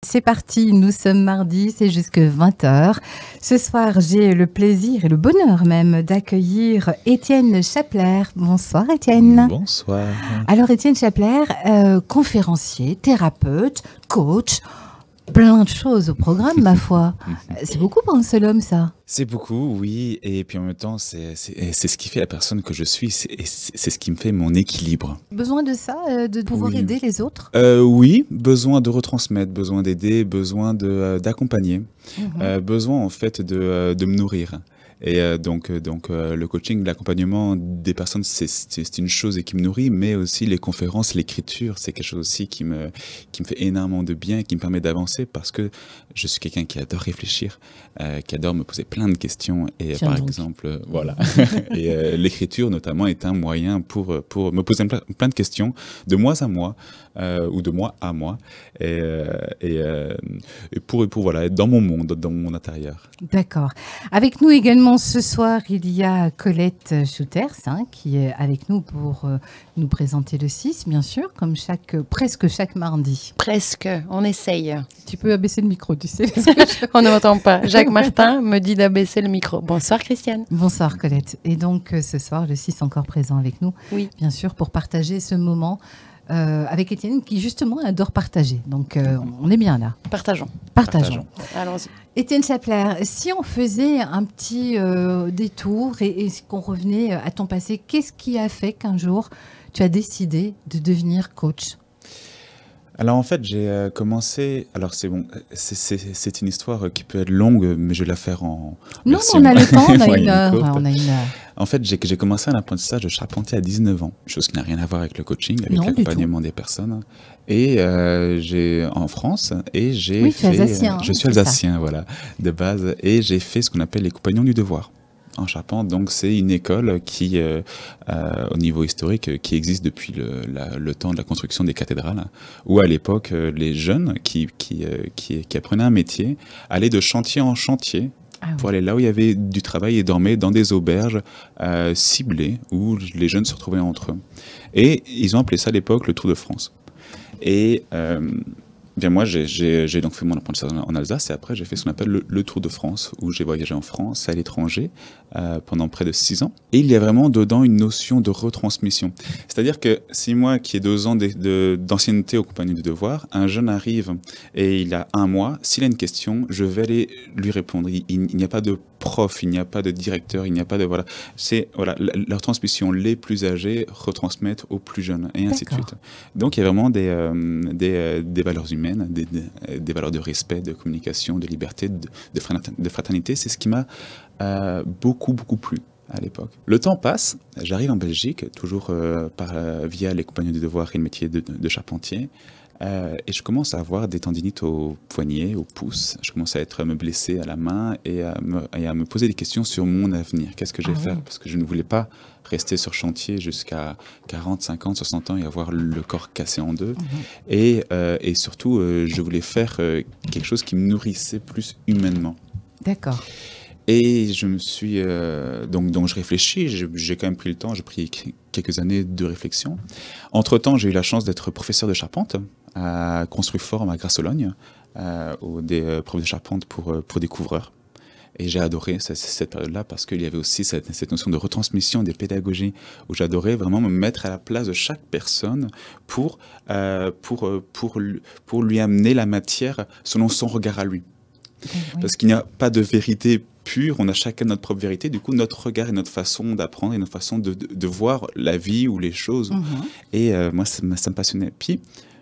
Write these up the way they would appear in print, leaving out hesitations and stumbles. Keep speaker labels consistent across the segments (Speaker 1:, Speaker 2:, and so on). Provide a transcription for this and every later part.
Speaker 1: C'est parti, nous sommes mardi, c'est jusque 20h. Ce soir, j'ai le plaisir et le bonheur même d'accueillir Étienne Chapler. Bonsoir Étienne.
Speaker 2: Bonsoir.
Speaker 1: Alors Étienne Chapler, conférencier, thérapeute, coach, plein de choses au programme ma foi. C'est beaucoup pour un seul homme ça.
Speaker 2: C'est beaucoup, oui, et puis en même temps, c'est ce qui fait la personne que je suis, c'est ce qui me fait mon équilibre.
Speaker 1: Besoin de ça, de pouvoir aider les autres?
Speaker 2: Oui, besoin de retransmettre, besoin d'aider, besoin d'accompagner, besoin en fait de me nourrir. Et donc le coaching, l'accompagnement des personnes, c'est une chose et qui me nourrit, mais aussi les conférences, l'écriture, c'est quelque chose aussi qui me fait énormément de bien, qui me permet d'avancer parce que je suis quelqu'un qui adore réfléchir, qui adore me poser plein de questions et par exemple, voilà. Et l'écriture notamment est un moyen pour me poser plein de questions de moi à moi ou de moi à moi et pour voilà, être dans mon monde, dans mon intérieur. D'accord.
Speaker 1: Avec nous également ce soir, il y a Colette Schutters qui est avec nous pour nous présenter le 6, bien sûr, comme presque chaque mardi.
Speaker 3: Presque, on essaye.
Speaker 1: Tu peux abaisser le micro, tu sais.
Speaker 3: On ne m'entend pas. Jacques Martin me dit d'abaisser le micro. Bonsoir Christiane.
Speaker 1: Bonsoir Colette. Et donc ce soir, le 6 encore présent avec nous,
Speaker 3: oui.
Speaker 1: Bien sûr, pour partager ce moment avec Étienne qui justement adore partager. Donc on est bien là.
Speaker 3: Partageons. Allons-y.
Speaker 1: Étienne Chapler, si on faisait un petit détour et qu'on revenait à ton passé, qu'est-ce qui a fait qu'un jour tu as décidé de devenir coach ?
Speaker 2: Alors en fait, j'ai commencé. Alors c'est bon, c'est une histoire qui peut être longue, mais je vais la faire en.
Speaker 1: Non, on a le temps, on a une heure.
Speaker 2: En fait, j'ai commencé un apprentissage de charpentier à 19 ans, chose qui n'a rien à voir avec le coaching, avec l'accompagnement des personnes. Et j'ai en France et j'ai fait.
Speaker 1: Alsacien,
Speaker 2: je suis alsacien, voilà, de base, et j'ai fait ce qu'on appelle les compagnons du devoir. En Charpente, donc c'est une école qui, au niveau historique, qui existe depuis le temps de la construction des cathédrales, où à l'époque, les jeunes qui apprenaient un métier allaient de chantier en chantier pour aller là où il y avait du travail et dormaient dans des auberges ciblées où les jeunes se retrouvaient entre eux. Et ils ont appelé ça à l'époque le Tour de France. Et bien moi, j'ai donc fait mon apprentissage en Alsace et après j'ai fait ce qu'on appelle le Tour de France, où j'ai voyagé en France, à l'étranger, pendant près de 6 ans. Et il y a vraiment dedans une notion de retransmission. C'est-à-dire que si moi, qui ai 2 ans d'ancienneté aux compagnies du devoir, un jeune arrive et il a 1 mois, s'il a une question, je vais aller lui répondre. Il n'y a pas de prof, il n'y a pas de directeur, il n'y a pas de... Voilà. C'est leur transmission, les plus âgés retransmettent aux plus jeunes, et ainsi de suite. Donc il y a vraiment des valeurs humaines, des valeurs de respect, de communication, de liberté, de fraternité. C'est ce qui m'a beaucoup plu à l'époque. Le temps passe, j'arrive en Belgique, toujours via les compagnons du devoir et le métier de charpentier. Et je commence à avoir des tendinites au poignet, au pouce. Je commence à me blesser à la main et à me poser des questions sur mon avenir. Qu'est-ce que je vais faire ? Parce que je ne voulais pas rester sur chantier jusqu'à 40, 50, 60 ans et avoir le corps cassé en deux. Et surtout, je voulais faire quelque chose qui me nourrissait plus humainement.
Speaker 1: D'accord.
Speaker 2: Et je me suis... donc je réfléchis, j'ai quand même pris le temps, j'ai pris quelques années de réflexion. Entre-temps, j'ai eu la chance d'être professeur de charpente à Construform à Grasse-Sologne, des profs de charpente pour découvreurs. Et j'ai adoré cette période-là parce qu'il y avait aussi cette notion de retransmission des pédagogies où j'adorais vraiment me mettre à la place de chaque personne pour lui amener la matière selon son regard à lui. Parce qu'il n'y a pas de vérité pure, on a chacun notre propre vérité, du coup notre regard et notre façon d'apprendre et notre façon de voir la vie ou les choses. Et moi ça me passionnait. Puis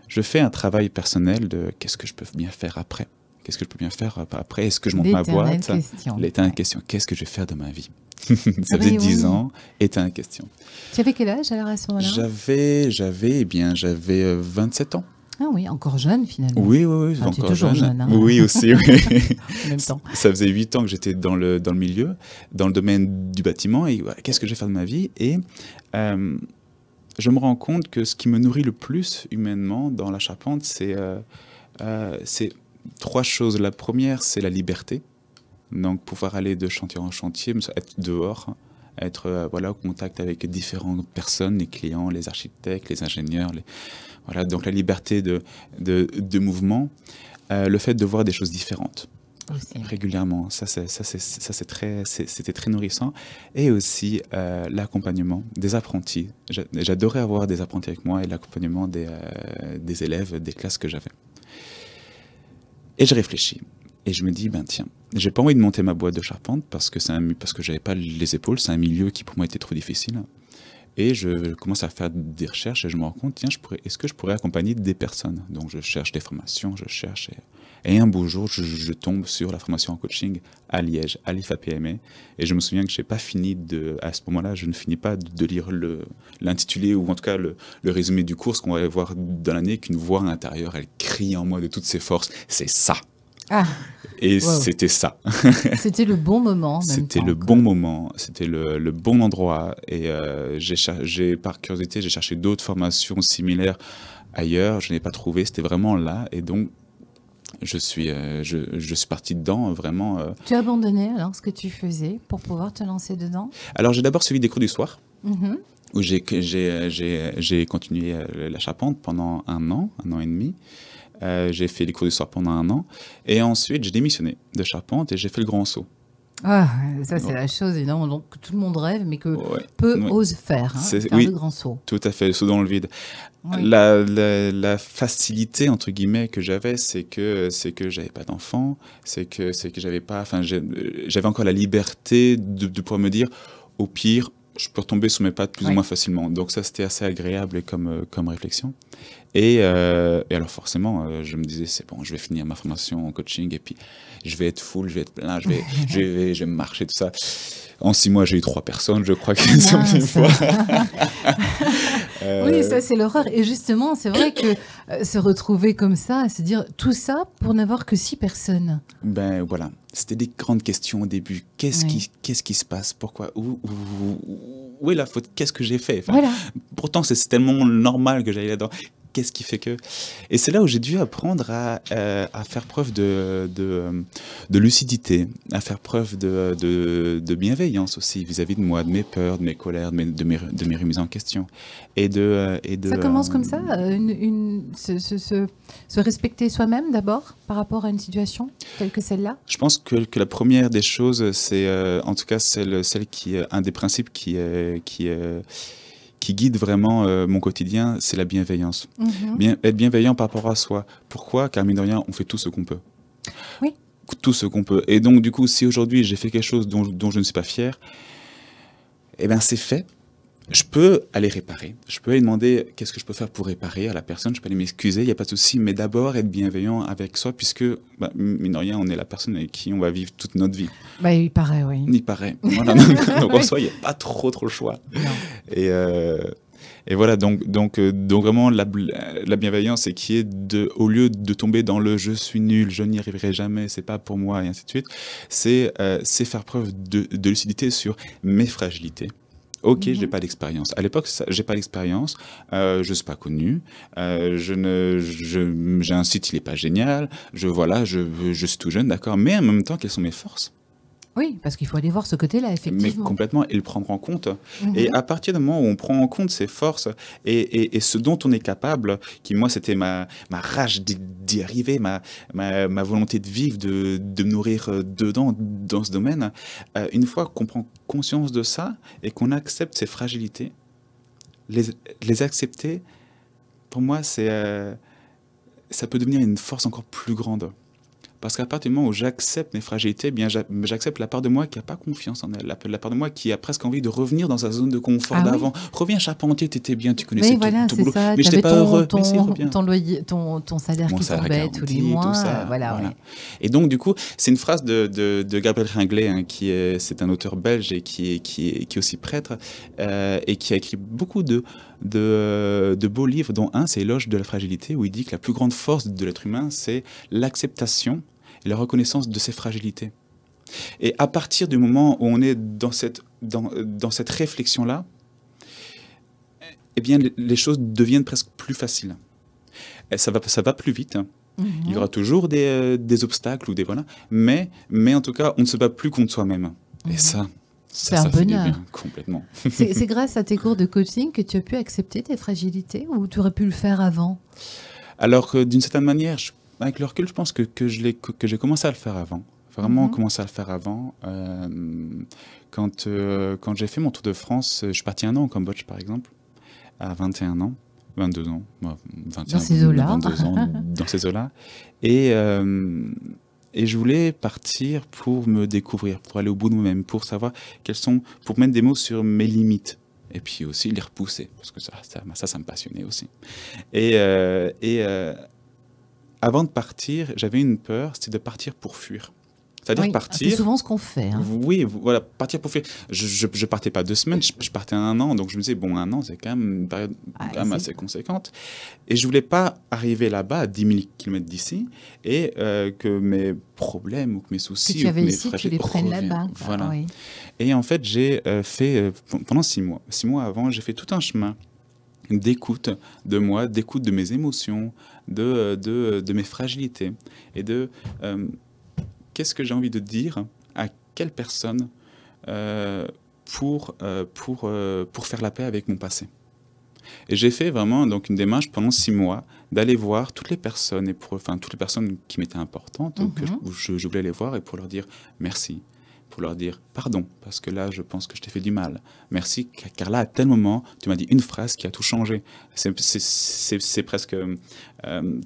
Speaker 2: je fais un travail personnel de qu'est-ce que je peux bien faire après. Qu'est-ce que je peux bien faire après? Est-ce que je monte ma boîte? L'éternelle question. Qu'est-ce que je vais faire de ma vie? Ça faisait 10 ans, éternelle question.
Speaker 1: Tu avais quel âge alors à ce moment-là?
Speaker 2: J'avais 27 ans.
Speaker 1: Ah oui, encore jeune finalement.
Speaker 2: Oui,
Speaker 1: enfin,
Speaker 2: encore
Speaker 1: toujours jeune. Hein.
Speaker 2: Oui, aussi. Oui.
Speaker 1: En même temps.
Speaker 2: Ça faisait 8 ans que j'étais dans le milieu, dans le domaine du bâtiment. Et voilà, qu'est-ce que je vais faire de ma vie? Et je me rends compte que ce qui me nourrit le plus humainement dans la charpente, c'est 3 choses. La première, c'est la liberté. Donc, pouvoir aller de chantier en chantier, être dehors, être voilà, au contact avec différentes personnes, les clients, les architectes, les ingénieurs. Voilà, donc la liberté de mouvement, le fait de voir des choses différentes. Aussi. Régulièrement, c'était très nourrissant. Et aussi l'accompagnement des apprentis. J'adorais avoir des apprentis avec moi et l'accompagnement des élèves des classes que j'avais. Et je réfléchis. Et je me dis, ben tiens, j'ai pas envie de monter ma boîte de charpente parce que j'avais pas les épaules. C'est un milieu qui pour moi était trop difficile. Et je commence à faire des recherches et je me rends compte, tiens, est-ce que je pourrais accompagner des personnes? Donc je cherche des formations, je cherche. Et un beau jour, je tombe sur la formation en coaching à Liège, à l'IFAPME. Et je me souviens que j'ai pas fini à ce moment-là, je ne finis pas de lire l'intitulé ou en tout cas le résumé du cours, ce qu'on va voir dans l'année, qu'une voix à l'intérieur, elle crie en moi de toutes ses forces. C'est ça. Ah, et wow. C'était ça.
Speaker 1: C'était le bon moment.
Speaker 2: C'était le bon moment, c'était le bon endroit. Et par curiosité, j'ai cherché d'autres formations similaires ailleurs. Je n'ai pas trouvé, c'était vraiment là. Et donc, je suis parti dedans vraiment.
Speaker 1: Tu as abandonné alors ce que tu faisais pour pouvoir te lancer dedans?
Speaker 2: Alors, j'ai d'abord suivi des cours du soir. Où j'ai continué la charpente pendant un an et demi. J'ai fait les cours du soir pendant un an. Et ensuite, j'ai démissionné de charpente et j'ai fait le grand saut.
Speaker 1: Ah, ça, c'est la chose évidemment donc, que tout le monde rêve, mais que peu osent faire, faire le grand saut.
Speaker 2: Tout à fait, le saut dans le vide. Oui. La facilité, entre guillemets, que j'avais, c'est que j'avais pas d'enfant, c'est que j'avais pas... Enfin, j'avais encore la liberté de pouvoir me dire, au pire, je peux retomber sur mes pattes plus ou moins facilement. Donc ça, c'était assez agréable comme réflexion. Et alors forcément, je me disais, c'est bon, je vais finir ma formation en coaching et puis je vais être full, je vais être plein, je vais marcher, tout ça. En 6 mois, j'ai eu 3 personnes, je crois, qui sont venues voir.
Speaker 1: Oui, ça, c'est l'horreur. Et justement, c'est vrai que se retrouver comme ça, se dire tout ça pour n'avoir que 6 personnes.
Speaker 2: Ben voilà, c'était des grandes questions au début. Qu'est-ce qui se passe? Pourquoi? Où est la faute? Qu'est-ce que j'ai fait? Enfin, voilà. Pourtant, c'est tellement normal que j'aille là-dedans. Qu'est-ce qui fait que... Et c'est là où j'ai dû apprendre à faire preuve de lucidité, à faire preuve de bienveillance aussi vis-à-vis de moi, de mes peurs, de mes colères, de mes remises en question.
Speaker 1: Ça commence comme ça, se respecter soi-même d'abord par rapport à une situation telle que celle-là?
Speaker 2: Je pense que la première des choses, c'est en tout cas celle qui est un des principes qui guide vraiment mon quotidien, c'est la bienveillance. Être bienveillant par rapport à soi. Pourquoi? Car mine de rien, on fait tout ce qu'on peut.
Speaker 1: Oui.
Speaker 2: Tout ce qu'on peut. Et donc, du coup, si aujourd'hui j'ai fait quelque chose dont je ne suis pas fier, eh bien, c'est fait. Je peux aller réparer. Je peux aller demander qu'est-ce que je peux faire pour réparer à la personne. Je peux aller m'excuser, il n'y a pas de souci. Mais d'abord, être bienveillant avec soi, puisque, mine de rien, on est la personne avec qui on va vivre toute notre vie.
Speaker 1: Bah, il paraît, oui.
Speaker 2: Il paraît. Voilà. Donc, en soi, il n'y a pas trop le choix. Non. Et voilà, donc vraiment, la bienveillance, c'est qui est au lieu de tomber dans le « je suis nul, je n'y arriverai jamais, c'est pas pour moi », et ainsi de suite, c'est faire preuve de lucidité sur mes fragilités. Ok, j'ai pas d'expérience. À l'époque, j'ai pas d'expérience, je suis pas connu, j'ai un site, il est pas génial, je suis tout jeune, d'accord, mais en même temps, quelles sont mes forces?
Speaker 1: Oui, parce qu'il faut aller voir ce côté-là, effectivement.
Speaker 2: Mais complètement, et le prendre en compte. Et à partir du moment où on prend en compte ses forces et ce dont on est capable, qui moi c'était ma rage d'y arriver, ma volonté de vivre, de me nourrir dans ce domaine, une fois qu'on prend conscience de ça et qu'on accepte ses fragilités, les accepter, pour moi, ça peut devenir une force encore plus grande. Parce qu'à partir du moment où j'accepte mes fragilités, bien j'accepte la part de moi qui n'a pas confiance en elle, la part de moi qui a presque envie de revenir dans sa zone de confort d'avant. Oui. Reviens charpentier, tu étais bien, tu connaissais tout boulot, mais je n'étais pas heureux.
Speaker 1: Ton salaire qui tombait tous les mois. Voilà. Ouais.
Speaker 2: Et donc du coup, c'est une phrase de Gabriel Ringlet, hein, c'est un auteur belge et qui est aussi prêtre et qui a écrit beaucoup de beaux livres, dont un, c'est Éloge de la fragilité, où il dit que la plus grande force de l'être humain, c'est l'acceptation et la reconnaissance de ses fragilités. Et à partir du moment où on est dans cette réflexion-là, eh bien, les choses deviennent presque plus faciles. Et ça va plus vite. Il y aura toujours des obstacles, ou mais en tout cas, on ne se bat plus contre soi-même. Et ça,
Speaker 1: C'est un
Speaker 2: ça fait du
Speaker 1: bonheur.
Speaker 2: bien, complètement.
Speaker 1: C'est grâce à tes cours de coaching que tu as pu accepter tes fragilités ou tu aurais pu le faire avant?
Speaker 2: Alors que d'une certaine manière, avec le recul, je pense que j'ai commencé à le faire avant. Vraiment commencé à le faire avant. Quand j'ai fait mon tour de France, je suis parti 1 an au Cambodge, par exemple, à 21 ans, 22 ans, 21,
Speaker 1: Dans ces eaux-là.
Speaker 2: 22 ans, dans ces eaux-là. Et je voulais partir pour me découvrir, pour aller au bout de moi-même, pour savoir pour mettre des mots sur mes limites. Et puis aussi les repousser, parce que ça me passionnait aussi. Avant de partir, j'avais une peur, c'était de partir pour fuir. C'est-à-dire
Speaker 1: Oui,
Speaker 2: partir.
Speaker 1: c'est souvent ce qu'on fait. Hein.
Speaker 2: Oui, voilà, partir pour fuir. Je partais pas 2 semaines, je partais 1 an, donc je me disais, bon, 1 an, c'est quand même une période assez conséquente. Et je voulais pas arriver là-bas, à 10 000 km d'ici, et que mes problèmes ou que mes soucis
Speaker 1: que tu avais
Speaker 2: ou mes
Speaker 1: ici, tu les prennes là-bas.
Speaker 2: Voilà.
Speaker 1: Oui.
Speaker 2: Et en fait, j'ai fait, pendant 6 mois, 6 mois avant, j'ai fait tout un chemin d'écoute de moi, d'écoute de mes émotions, de mes fragilités, et de qu'est-ce que j'ai envie de dire à quelle personne pour faire la paix avec mon passé. Et j'ai fait vraiment donc une démarche pendant 6 mois d'aller voir toutes les personnes, toutes les personnes qui m'étaient importantes, donc je voulais les voir et pour leur dire merci, pour leur dire pardon, parce que là, je pense que je t'ai fait du mal. Merci, car là, à tel moment, tu m'as dit une phrase qui a tout changé. C'est presque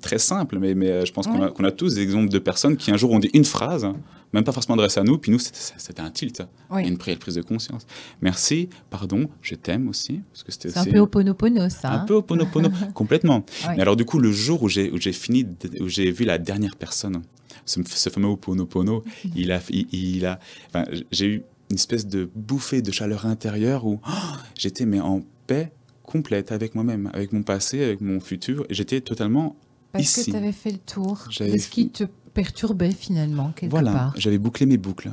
Speaker 2: très simple, mais je pense qu'on a tous des exemples de personnes qui un jour ont dit une phrase, même pas forcément adressée à nous, puis nous, c'était un tilt, et une prise de conscience. Merci, pardon, je t'aime aussi. C'est
Speaker 1: un peu Ho'oponopono, ça.
Speaker 2: Un peu Ho'oponopono, complètement.
Speaker 1: Oui.
Speaker 2: Mais alors du coup, le jour où j'ai vu la dernière personne, ce fameux Ho'oponopono, j'ai eu une espèce de bouffée de chaleur intérieure où j'étais en paix complète avec moi-même, avec mon passé, avec mon futur. Et j'étais totalement ici.
Speaker 1: Parce que tu avais fait le tour de ce qui te perturbait finalement, quelque part.
Speaker 2: Voilà, j'avais bouclé mes boucles.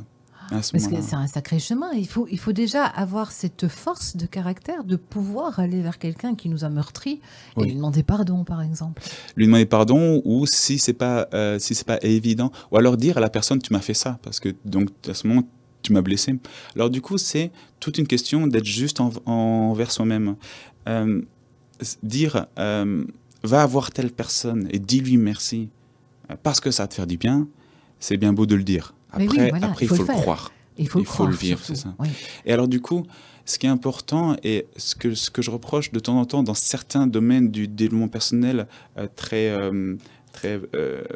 Speaker 1: Parce que c'est un sacré chemin. Il faut déjà avoir cette force de caractère de pouvoir aller vers quelqu'un qui nous a meurtris et lui demander pardon, par exemple.
Speaker 2: Lui demander pardon, ou si c'est pas évident, ou alors dire à la personne tu m'as fait ça, parce que donc à ce moment tu m'as blessé. Alors du coup c'est toute une question d'être juste envers soi-même. Dire va voir telle personne et dis-lui merci parce que ça va te faire du bien, c'est bien beau de le dire. Après, il faut le croire.
Speaker 1: Il faut
Speaker 2: le vivre, c'est ça.
Speaker 1: Oui.
Speaker 2: Et alors du coup, ce qui est important et ce que je reproche de temps en temps dans certains domaines du développement personnel très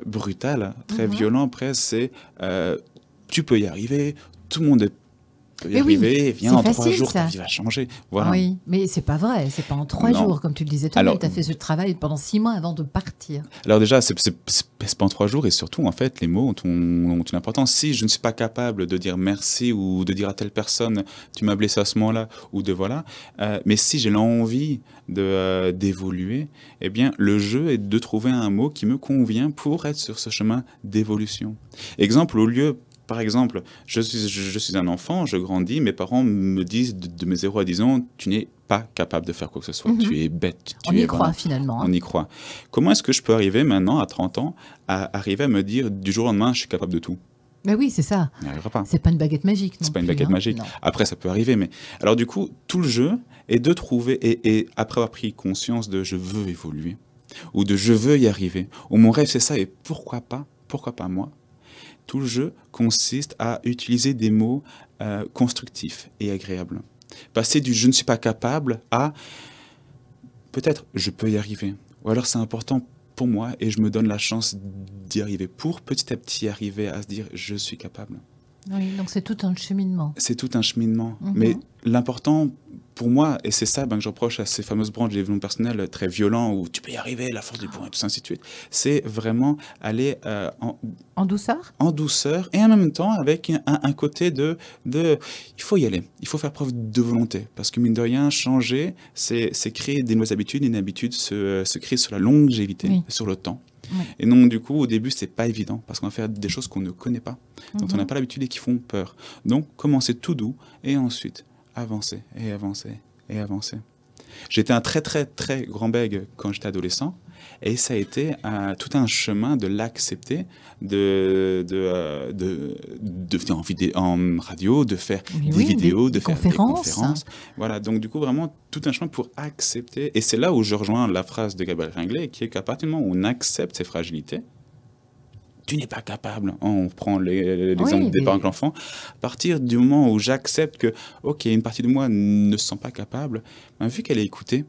Speaker 2: brutal, très violent, après, c'est tu peux y arriver, tout le monde peut y arriver, viens en 3 jours, ta vie va changer. Voilà.
Speaker 1: Oui, mais c'est pas vrai, c'est pas en 3 jours, comme tu le disais toi-même, tu as fait ce travail pendant 6 mois avant de partir.
Speaker 2: Alors déjà, c'est pas en 3 jours, et surtout, en fait, les mots ont une importance. Si je ne suis pas capable de dire merci ou de dire à telle personne, tu m'as blessé à ce moment-là, ou de voilà, mais si j'ai l'envie d'évoluer, eh bien, le jeu est de trouver un mot qui me convient pour être sur ce chemin d'évolution. Exemple, par exemple, je suis un enfant, je grandis, mes parents me disent de mes 0 à 10 ans, tu n'es pas capable de faire quoi que ce soit, tu es bête.
Speaker 1: On y croit finalement.
Speaker 2: On y croit. Comment est-ce que je peux arriver maintenant, à 30 ans, à arriver à me dire du jour au lendemain, je suis capable de tout?
Speaker 1: Mais oui, c'est ça.
Speaker 2: Il n'y arrivera pas.
Speaker 1: C'est pas une baguette magique.
Speaker 2: C'est pas une baguette magique.
Speaker 1: Non.
Speaker 2: Après, ça peut arriver, mais alors du coup, tout le jeu est de trouver, et après avoir pris conscience de je veux évoluer, ou de je veux y arriver, ou mon rêve c'est ça, et pourquoi pas moi? Tout le jeu consiste à utiliser des mots constructifs et agréables. Passer du « je ne suis pas capable » à peut-être « je peux y arriver ». Ou alors c'est important pour moi et je me donne la chance d'y arriver pour petit à petit arriver à se dire « je suis capable ».
Speaker 1: Oui, donc c'est tout un cheminement.
Speaker 2: C'est tout un cheminement. Mais l'important pour moi, et c'est ça que je reproche à ces fameuses branches de développement personnel très violents où tu peux y arriver, la force du point, et tout ça, ainsi de suite, c'est vraiment aller
Speaker 1: en douceur.
Speaker 2: En douceur, et en même temps avec un côté de il faut y aller, il faut faire preuve de volonté. Parce que mine de rien, changer, c'est créer des nouvelles habitudes, et une habitude se crée sur la longévité, sur le temps. Oui. Et donc, du coup, au début, c'est pas évident parce qu'on va faire des choses qu'on ne connaît pas, dont on n'a pas l'habitude et qui font peur. Donc, commencer tout doux et ensuite avancer et avancer et avancer. J'étais un très, très, très grand bègue quand j'étais adolescent Et ça a été tout un chemin de l'accepter, de venir en radio, de faire des vidéos, de faire des conférences. Voilà, donc du coup, vraiment, tout un chemin pour accepter. Et c'est là où je rejoins la phrase de Gabriel Ringlet, qui est qu'à partir du moment où on accepte ses fragilités, tu n'es pas capable. On prend l'exemple des parents avec l'enfant. À partir du moment où j'accepte que, OK, une partie de moi ne se sent pas capable, ben, vu qu'elle est écoutée,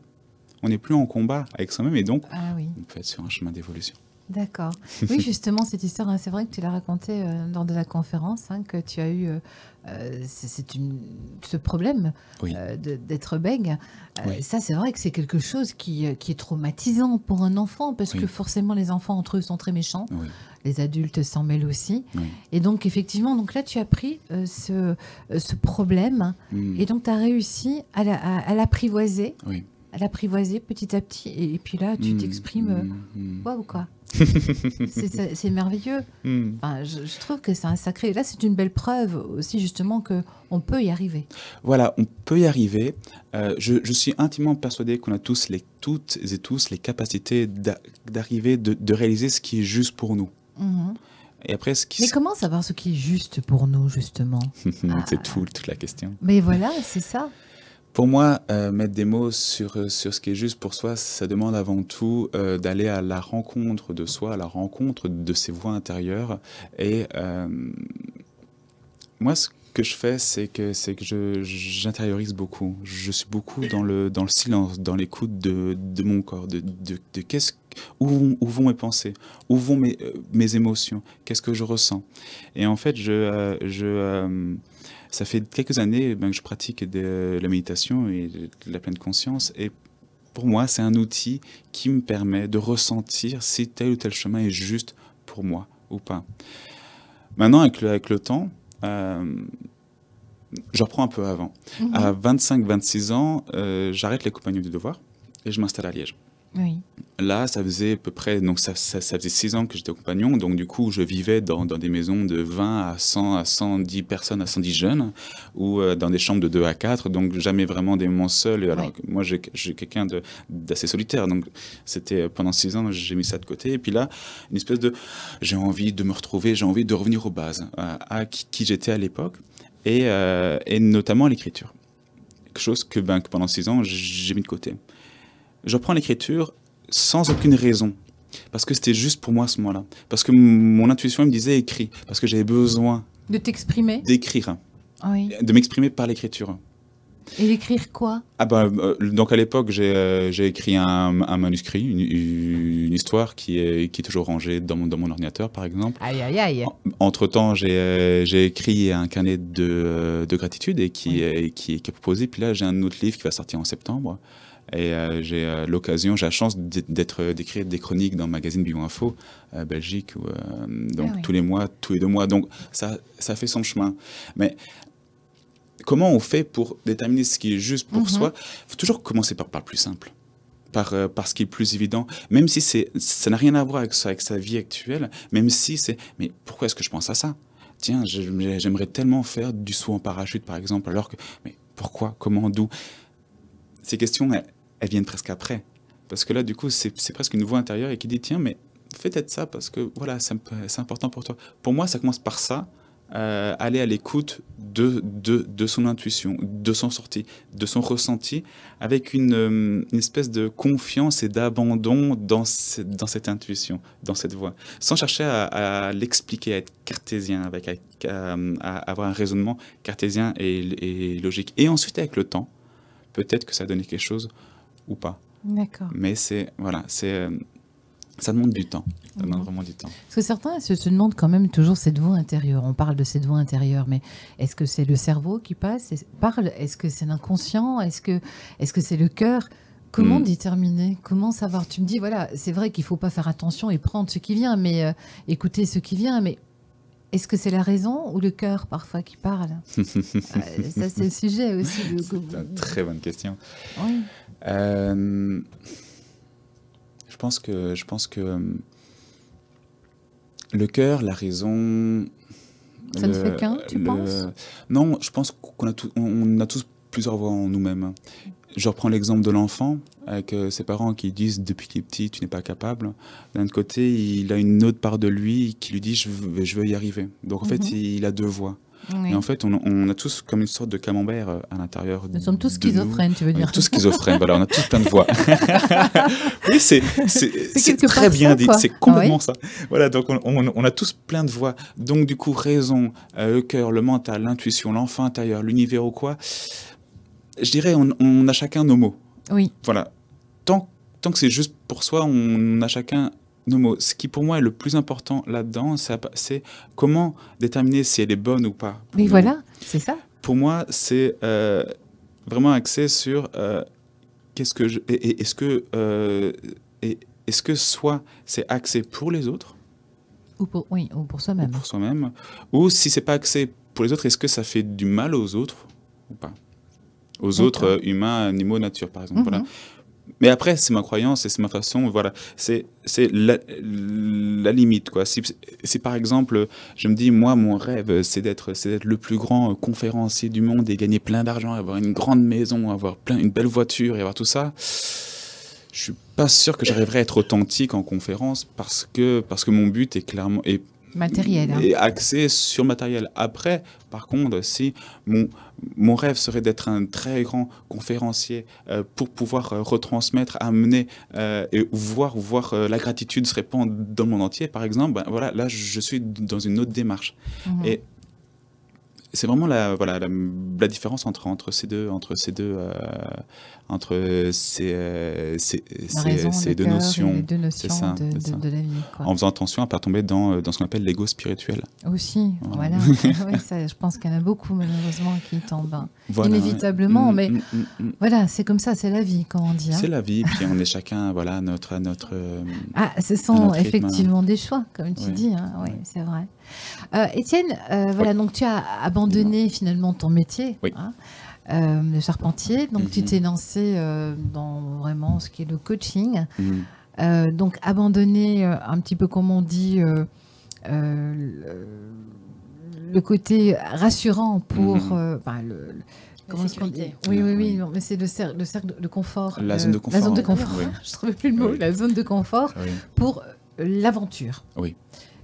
Speaker 2: on n'est plus en combat avec soi-même et donc on peut être sur un chemin d'évolution.
Speaker 1: D'accord. Oui, justement, cette histoire, c'est vrai que tu l'as racontée lors de la conférence, que tu as eu ce problème d'être bègue. Ça, c'est vrai que c'est quelque chose qui est traumatisant pour un enfant, parce que forcément, les enfants entre eux sont très méchants. Oui. Les adultes s'en mêlent aussi. Oui. Et donc, effectivement, donc là, tu as pris ce problème et donc tu as réussi à l'apprivoiser. Oui. À l'apprivoiser petit à petit. Et puis là, tu t'exprimes. Waouh, quoi. C'est merveilleux. Enfin, je trouve que c'est un sacré. Là, c'est une belle preuve aussi, justement, qu'on peut y arriver.
Speaker 2: Voilà, on peut y arriver. Je suis intimement persuadé qu'on a toutes et tous les capacités d'arriver, de réaliser ce qui est juste pour nous. Et après,
Speaker 1: Mais comment savoir ce qui est juste pour nous, justement?
Speaker 2: C'est toute la question.
Speaker 1: Mais voilà, c'est ça.
Speaker 2: Pour moi, mettre des mots sur ce qui est juste pour soi, ça demande avant tout d'aller à la rencontre de soi, à la rencontre de ses voix intérieures. Et moi, ce que je fais, c'est que j'intériorise beaucoup. Je suis beaucoup dans le silence, dans l'écoute de mon corps, de où vont mes pensées, où vont mes émotions, qu'est-ce que je ressens. Et en fait, ça fait quelques années que je pratique de la méditation et de la pleine conscience. Et pour moi, c'est un outil qui me permet de ressentir si tel ou tel chemin est juste pour moi ou pas. Maintenant, avec le temps, je reprends un peu avant. À 25-26 ans, j'arrête les compagnons du devoir et je m'installe à Liège.
Speaker 1: Oui.
Speaker 2: Là, ça faisait à peu près, donc ça faisait 6 ans que j'étais compagnon, donc du coup, je vivais dans des maisons de 20 à 100 à 110 personnes, à 110 jeunes, ou dans des chambres de 2 à 4, donc jamais vraiment des moments seuls. Alors moi, j'ai quelqu'un d'assez solitaire, donc c'était pendant 6 ans, j'ai mis ça de côté. Et puis là, une espèce de, j'ai envie de me retrouver, j'ai envie de revenir aux bases, à qui j'étais à l'époque, et notamment l'écriture. Quelque chose que pendant 6 ans, j'ai mis de côté. Je reprends l'écriture sans aucune raison, parce que c'était juste pour moi à ce moment-là. Parce que mon intuition me disait écris, parce que j'avais besoin
Speaker 1: de t'exprimer,
Speaker 2: d'écrire, de m'exprimer par l'écriture.
Speaker 1: Et d'écrire quoi?
Speaker 2: Donc à l'époque, j'ai écrit un manuscrit, une histoire qui est toujours rangée dans mon ordinateur, par exemple.
Speaker 1: Aïe, aïe, aïe.
Speaker 2: Entre-temps, j'ai écrit un carnet de gratitude et qui est proposé. Puis là, j'ai un autre livre qui va sortir en septembre. Et j'ai la chance d'écrire des chroniques dans le magazine Bio-Info, Belgique, tous les mois, tous les 2 mois. Donc ça fait son chemin. Mais comment on fait pour déterminer ce qui est juste pour soi? Il faut toujours commencer par le plus simple, par ce qui est le plus évident, même si ça n'a rien à voir avec sa vie actuelle, même si c'est « mais pourquoi est-ce que je pense à ça? Tiens, j'aimerais tellement faire du saut en parachute, par exemple, alors que... mais pourquoi? Comment? D'où ?» Ces questions, elles viennent presque après. Parce que là, du coup, c'est presque une voix intérieure et qui dit « tiens, mais fais peut-être ça, parce que voilà, c'est important pour toi. » Pour moi, ça commence par ça, aller à l'écoute de son intuition, de son ressenti, avec une espèce de confiance et d'abandon dans cette intuition, dans cette voix, sans chercher à l'expliquer, à être cartésien, à avoir un raisonnement cartésien et logique. Et ensuite, avec le temps, peut-être que ça a donné quelque chose ou pas.
Speaker 1: D'accord.
Speaker 2: Mais ça demande du temps. Ça demande vraiment du temps.
Speaker 1: Parce que certains se demandent quand même toujours cette voix intérieure. On parle de cette voix intérieure, mais est-ce que c'est le cerveau qui parle? Est-ce que c'est l'inconscient? Est-ce que c'est le cœur? Comment déterminer? Comment savoir? Tu me dis, voilà, c'est vrai qu'il ne faut pas faire attention et prendre ce qui vient, mais écouter ce qui vient, mais est-ce que c'est la raison ou le cœur parfois qui parle? Ça, c'est le sujet aussi.
Speaker 2: C'est une très bonne question.
Speaker 1: Oui.
Speaker 2: Je pense que le cœur, la raison...
Speaker 1: Ça ne fait qu'un, tu penses?
Speaker 2: Non, je pense qu'on a tous plusieurs voix en nous-mêmes. Je reprends l'exemple de l'enfant, avec ses parents qui disent depuis qu'il est petit, tu n'es pas capable. D'un autre côté, il a une autre part de lui qui lui dit je veux y arriver. Donc en fait, il a deux voix. Oui. Et en fait, on a tous comme une sorte de camembert à l'intérieur.
Speaker 1: Nous sommes tous schizophrènes, tu veux dire.
Speaker 2: Tous schizophrènes, voilà, on a tous plein de voix. Oui, c'est très bien ça, dit, c'est complètement ça. Voilà, donc on a tous plein de voix. Donc du coup, raison, le cœur, le mental, l'intuition, l'enfant intérieur, l'univers ou quoi, je dirais on a chacun nos mots.
Speaker 1: Oui.
Speaker 2: Voilà, tant que c'est juste pour soi, on a chacun nos mots. Ce qui pour moi est le plus important là-dedans, c'est comment déterminer si elle est bonne ou pas.
Speaker 1: Oui, voilà, c'est ça.
Speaker 2: Pour moi, c'est vraiment axé sur qu'est-ce que est-ce que soit c'est axé pour les autres,
Speaker 1: ou pour soi-même.
Speaker 2: Ou pour soi-même, ou si c'est pas axé pour les autres, est-ce que ça fait du mal aux autres ou pas, aux autres humains, animaux, nature, par exemple. Voilà. Mais après, c'est ma croyance et c'est ma façon, voilà, c'est la limite, quoi. Si par exemple, je me dis, moi, mon rêve, c'est d'être le plus grand conférencier du monde et gagner plein d'argent, avoir une grande maison, avoir une belle voiture et avoir tout ça, je suis pas sûr que j'arriverai à être authentique en conférence parce que mon but est clairement...
Speaker 1: matériel.
Speaker 2: Et axé sur le matériel. Après, par contre, si mon rêve serait d'être un très grand conférencier pour pouvoir retransmettre, amener et voir la gratitude se répandre dans le monde entier, par exemple, ben, voilà, là, je suis dans une autre démarche. Et c'est vraiment la différence entre ces deux notions.
Speaker 1: Les deux notions de la vie. Quoi.
Speaker 2: En faisant attention à ne pas tomber dans ce qu'on appelle l'ego spirituel.
Speaker 1: Aussi, voilà. Oui, ça, je pense qu'il y en a beaucoup, malheureusement, qui tombent inévitablement. Mais voilà, c'est comme ça, c'est la vie, comme on dit.
Speaker 2: C'est la vie, puis on est chacun, voilà, notre
Speaker 1: ce sont effectivement des choix, comme tu dis. Hein. Oui, c'est vrai. Étienne, voilà, donc tu as abandonné finalement ton métier.
Speaker 2: Oui.
Speaker 1: Hein, de charpentier, donc tu t'es lancé dans vraiment ce qui est le coaching, donc abandonner un petit peu comme on dit le côté rassurant pour
Speaker 3: comment est-ce qu'on dit ?
Speaker 1: Oui, non, mais c'est le cercle de confort.
Speaker 2: La zone de confort.
Speaker 1: La zone de confort. Oui. Je ne trouvais plus le mot. Oui. La zone de confort pour l'aventure.
Speaker 2: Oui.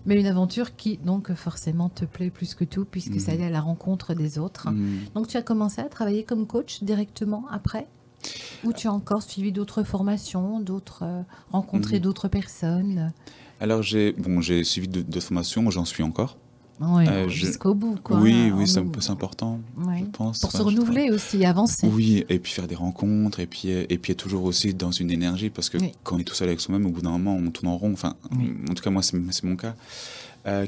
Speaker 1: Mais une aventure qui, donc, forcément te plaît plus que tout, puisque ça allait à la rencontre des autres. Donc, tu as commencé à travailler comme coach directement après ? Ou tu as encore suivi d'autres formations, rencontré d'autres personnes ?
Speaker 2: Alors, j'ai suivi d'autres formations, j'en suis encore.
Speaker 1: Oui, jusqu'au bout, quoi.
Speaker 2: Oui, c'est important, je pense.
Speaker 1: Pour se renouveler aussi, avancer.
Speaker 2: Oui, et puis faire des rencontres, et puis être toujours aussi dans une énergie, parce que quand on est tout seul avec soi-même, au bout d'un moment, on tourne en rond. Enfin, en tout cas, moi, c'est mon cas.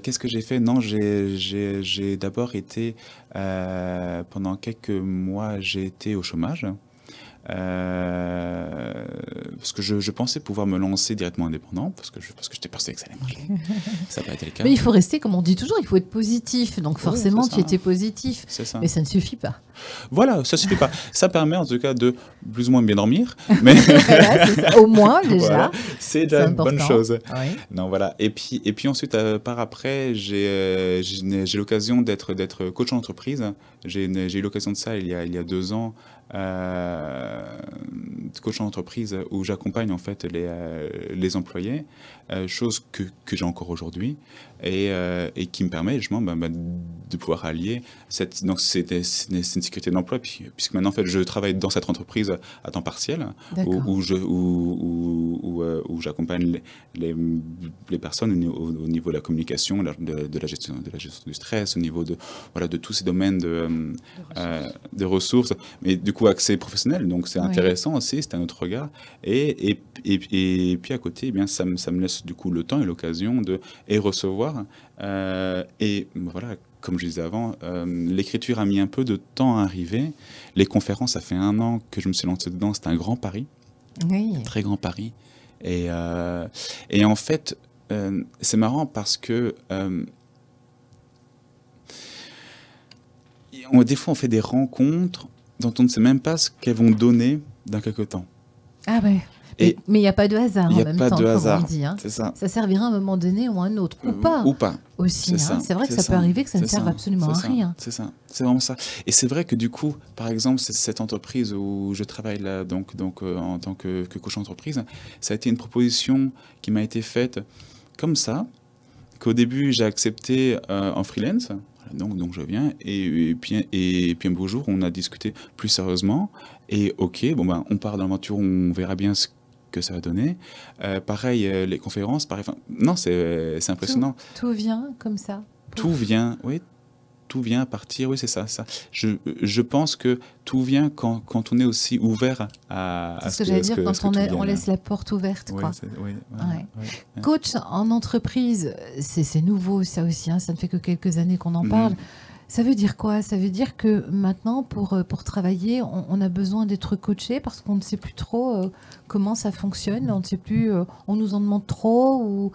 Speaker 2: Qu'est-ce que j'ai fait ? Non, j'ai d'abord été, pendant quelques mois, j'ai été au chômage. Parce que je pensais pouvoir me lancer directement indépendant, parce que j'étais persuadé que ça allait marcher. Ça n'a pas été le cas.
Speaker 1: Mais il faut rester, comme on dit toujours, il faut être positif. Donc forcément, tu étais positif. Mais ça ne suffit pas.
Speaker 2: Voilà, ça ne suffit pas. Ça permet en tout cas de plus ou moins bien dormir. Mais
Speaker 1: voilà, c'est ça. Au moins, déjà.
Speaker 2: Voilà, c'est déjà une bonne chose.
Speaker 1: Oui.
Speaker 2: Non, voilà. Et puis ensuite, par après, j'ai l'occasion d'être coach en entreprise. J'ai eu l'occasion de ça il y a 2 ans. Coach en entreprise où j'accompagne en fait les employés, chose que j'ai encore aujourd'hui et qui me permet justement de pouvoir allier donc c'est une sécurité d'emploi puisque maintenant en fait je travaille dans cette entreprise à temps partiel où j'accompagne les personnes au niveau de la communication, de la gestion du stress, au niveau de tous ces domaines de ressources, mais du coup accès professionnel, donc c'est intéressant aussi, c'est un autre regard et puis à côté, eh bien ça me laisse du coup le temps et l'occasion de recevoir et voilà, comme je disais avant, l'écriture a mis un peu de temps à arriver. Les conférences, ça fait 1 an que je me suis lancé dedans, c'est un grand pari, un très grand pari et en fait c'est marrant parce que des fois on fait des rencontres dont on ne sait même pas ce qu'elles vont donner dans quelque temps.
Speaker 1: Ah ouais. Mais il n'y a pas de hasard en même temps, comme on dit.
Speaker 2: C'est ça.
Speaker 1: Ça servira à un moment donné ou à un autre, ou pas.
Speaker 2: Ou pas.
Speaker 1: Aussi. C'est vrai que ça peut arriver que ça ne serve absolument à rien.
Speaker 2: C'est ça. C'est vraiment ça. Et c'est vrai que du coup, par exemple, cette entreprise où je travaille là, donc en tant que coach entreprise, ça a été une proposition qui m'a été faite comme ça, qu'au début j'ai accepté en freelance. Donc je viens et puis un beau jour on a discuté plus sérieusement et ok, bon ben on part dans l'aventure, on verra bien ce que ça va donner. Pareil, les conférences, pareil. Non, c'est impressionnant.
Speaker 1: Tout vient comme ça.
Speaker 2: Tout vient, oui. Tout vient à partir, oui, c'est ça. Je pense que tout vient quand on est aussi ouvert à
Speaker 1: ce que j'allais dire, quand on laisse la porte ouverte.
Speaker 2: Oui,
Speaker 1: ouais. Coach en entreprise, c'est nouveau ça aussi, ça ne fait que quelques années qu'on en parle. Ça veut dire quoi? Ça veut dire que maintenant, pour travailler, on a besoin d'être coaché parce qu'on ne sait plus trop comment ça fonctionne, on ne sait plus, on nous en demande trop.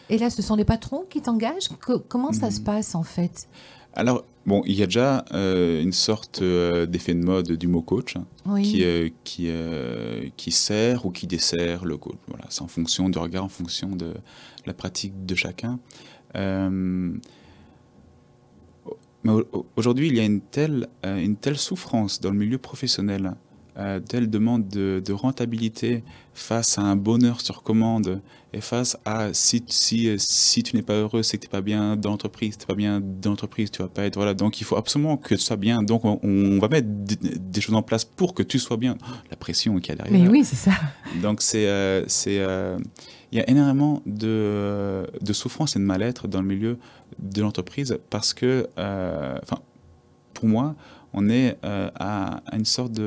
Speaker 1: Et là, ce sont les patrons qui t'engagent? Comment ça se passe en fait?
Speaker 2: Alors, bon, il y a déjà une sorte d'effet de mode du mot coach qui sert ou qui dessert le coach. Voilà, c'est en fonction du regard, en fonction de la pratique de chacun. Mais aujourd'hui, il y a une telle souffrance dans le milieu professionnel, telle demande de rentabilité face à un bonheur sur commande et face à si tu n'es pas heureux, c'est que tu n'es pas bien dans l'entreprise, tu vas pas être... Voilà, donc il faut absolument que tu sois bien. Donc on va mettre des choses en place pour que tu sois bien. La pression qu'il y a derrière.
Speaker 1: Mais oui, c'est ça.
Speaker 2: Donc il y a énormément de souffrance et de mal-être dans le milieu de l'entreprise parce que, pour moi, on est à une sorte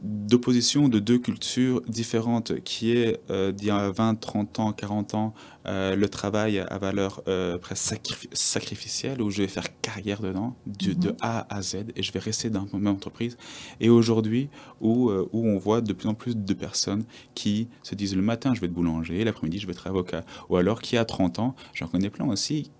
Speaker 2: d'opposition de deux cultures différentes qui est d'il y a 20, 30 ans, 40 ans, le travail à valeur presque sacrificielle où je vais faire carrière dedans, de A à Z et je vais rester dans ma même entreprise. Et aujourd'hui, où on voit de plus en plus de personnes qui se disent le matin je vais être boulanger, l'après-midi je vais être avocat. Ou alors qui a 30 ans, j'en connais plein aussi,